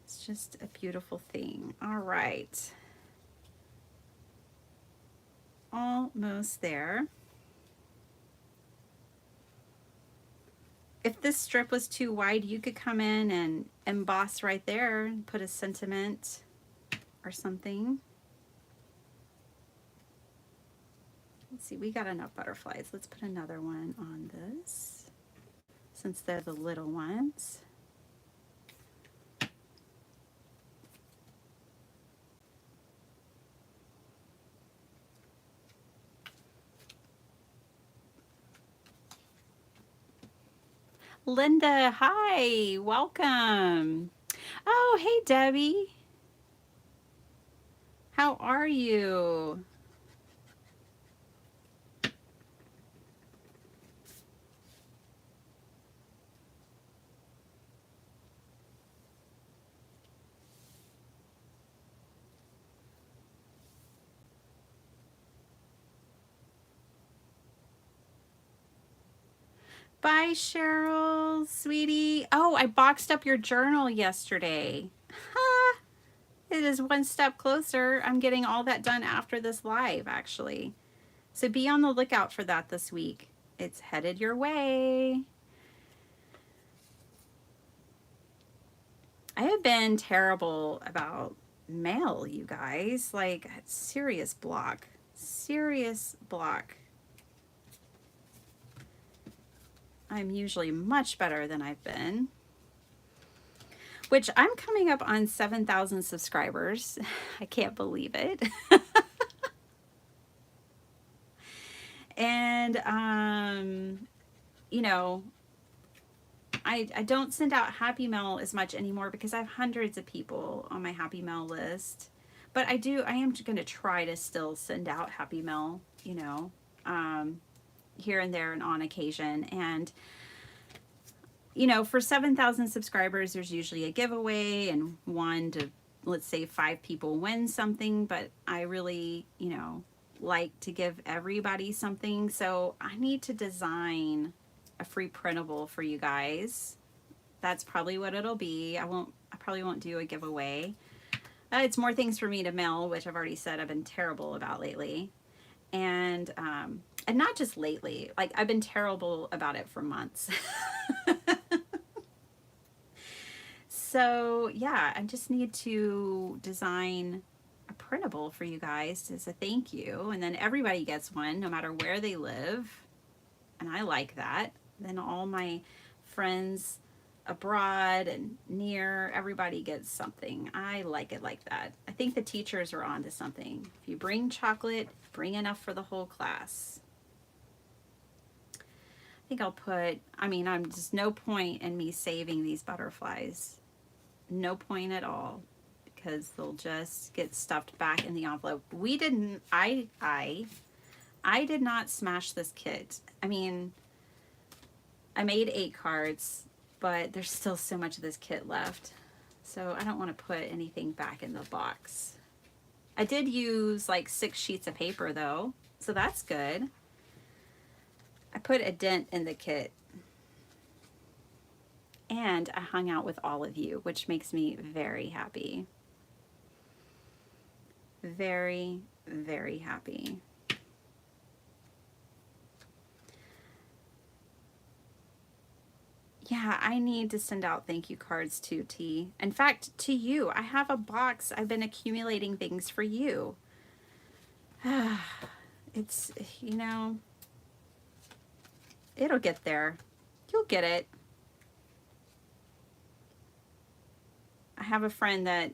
It's just a beautiful thing. All right. Almost there. If this strip was too wide, you could come in and emboss right there and put a sentiment or something. Let's see, we got enough butterflies. Let's put another one on this, since they're the little ones. Linda, hi, welcome. Oh, hey, Debbie. How are you? Bye, Cheryl, sweetie. Oh, I boxed up your journal yesterday. Ha! It is one step closer. I'm getting all that done after this live, actually. So be on the lookout for that this week. It's headed your way. I have been terrible about mail, you guys. Like, serious block. Serious block. I'm usually much better than I've been. Which, I'm coming up on 7,000 subscribers. I can't believe it. And, I don't send out Happy Mail as much anymore because I have hundreds of people on my Happy Mail list. But I am going to try to still send out Happy Mail, here and there and on occasion. And, for 7,000 subscribers, there's usually a giveaway, and 1 to, let's say, 5 people win something. But I really, like to give everybody something. So I need to design a free printable for you guys. That's probably what it'll be. I probably won't do a giveaway. It's more things for me to mail, which I've already said I've been terrible about lately. And not just lately, like I've been terrible about it for months. So yeah, I just need to design a printable for you guys as a thank you. And then everybody gets one, no matter where they live. And I like that. Then all my friends abroad and near, everybody gets something. I like it like that. I think the teachers are onto something. If you bring chocolate, bring enough for the whole class. I think I'll put, I'm just no point in me saving these butterflies. No point at all, because they'll just get stuffed back in the envelope. I did not smash this kit. I made 8 cards, but there's still so much of this kit left. So I don't want to put anything back in the box. I did use like 6 sheets of paper though, so that's good. I put a dent in the kit. And I hung out with all of you, which makes me very happy. Very, very happy. Yeah, I need to send out thank you cards to T. In fact, to you. I have a box. I've been accumulating things for you. It's, you know, it'll get there. You'll get it. I have a friend that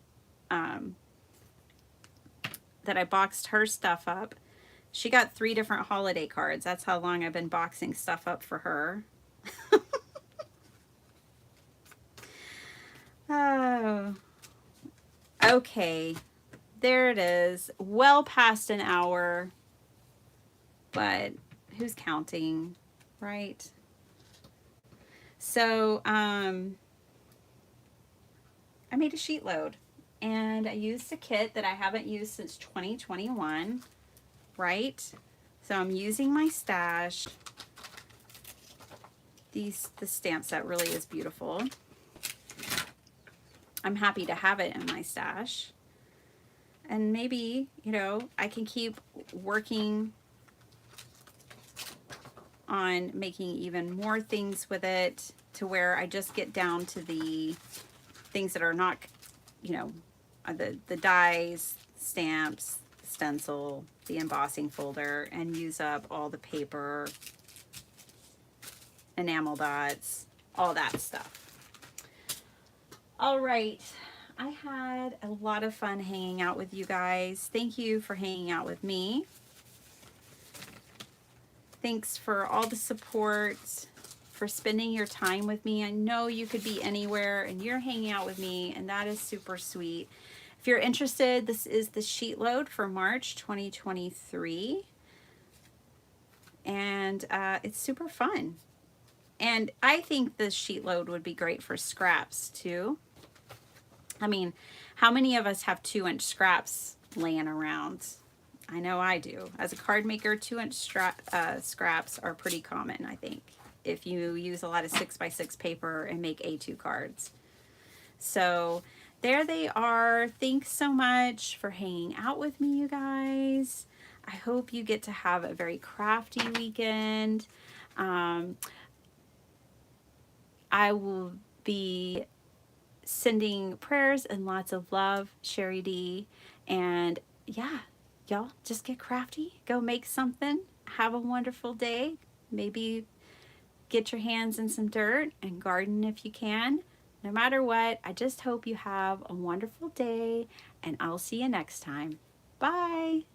that I boxed her stuff up. She got 3 different holiday cards. That's how long I've been boxing stuff up for her. Oh, okay. There it is. Well past an hour, but who's counting, right? So, I made a sheet load and I used a kit that I haven't used since 2021, right? So I'm using my stash. The stamp set really is beautiful. I'm happy to have it in my stash. And maybe, you know, I can keep working on making even more things with it to where I just get down to the things that are not, you know, the dies, stamps, stencil, the embossing folder, and use up all the paper, enamel dots, all that stuff. All right. I had a lot of fun hanging out with you guys. Thank you for hanging out with me. Thanks for all the support, for spending your time with me. I know you could be anywhere and you're hanging out with me, and that is super sweet. If you're interested, this is the sheet load for March 2023. And it's super fun. And I think this sheet load would be great for scraps too. I mean, how many of us have 2-inch scraps laying around? I know I do. As a card maker, 2-inch scraps are pretty common, I think, if you use a lot of 6x6 paper and make A2 cards. So there they are. Thanks so much for hanging out with me, you guys. I hope you get to have a very crafty weekend. I will be sending prayers and lots of love, Sherry D. And yeah, y'all just get crafty, go make something, have a wonderful day. Maybe get your hands in some dirt and garden if you can. No matter what, I just hope you have a wonderful day, and I'll see you next time. Bye.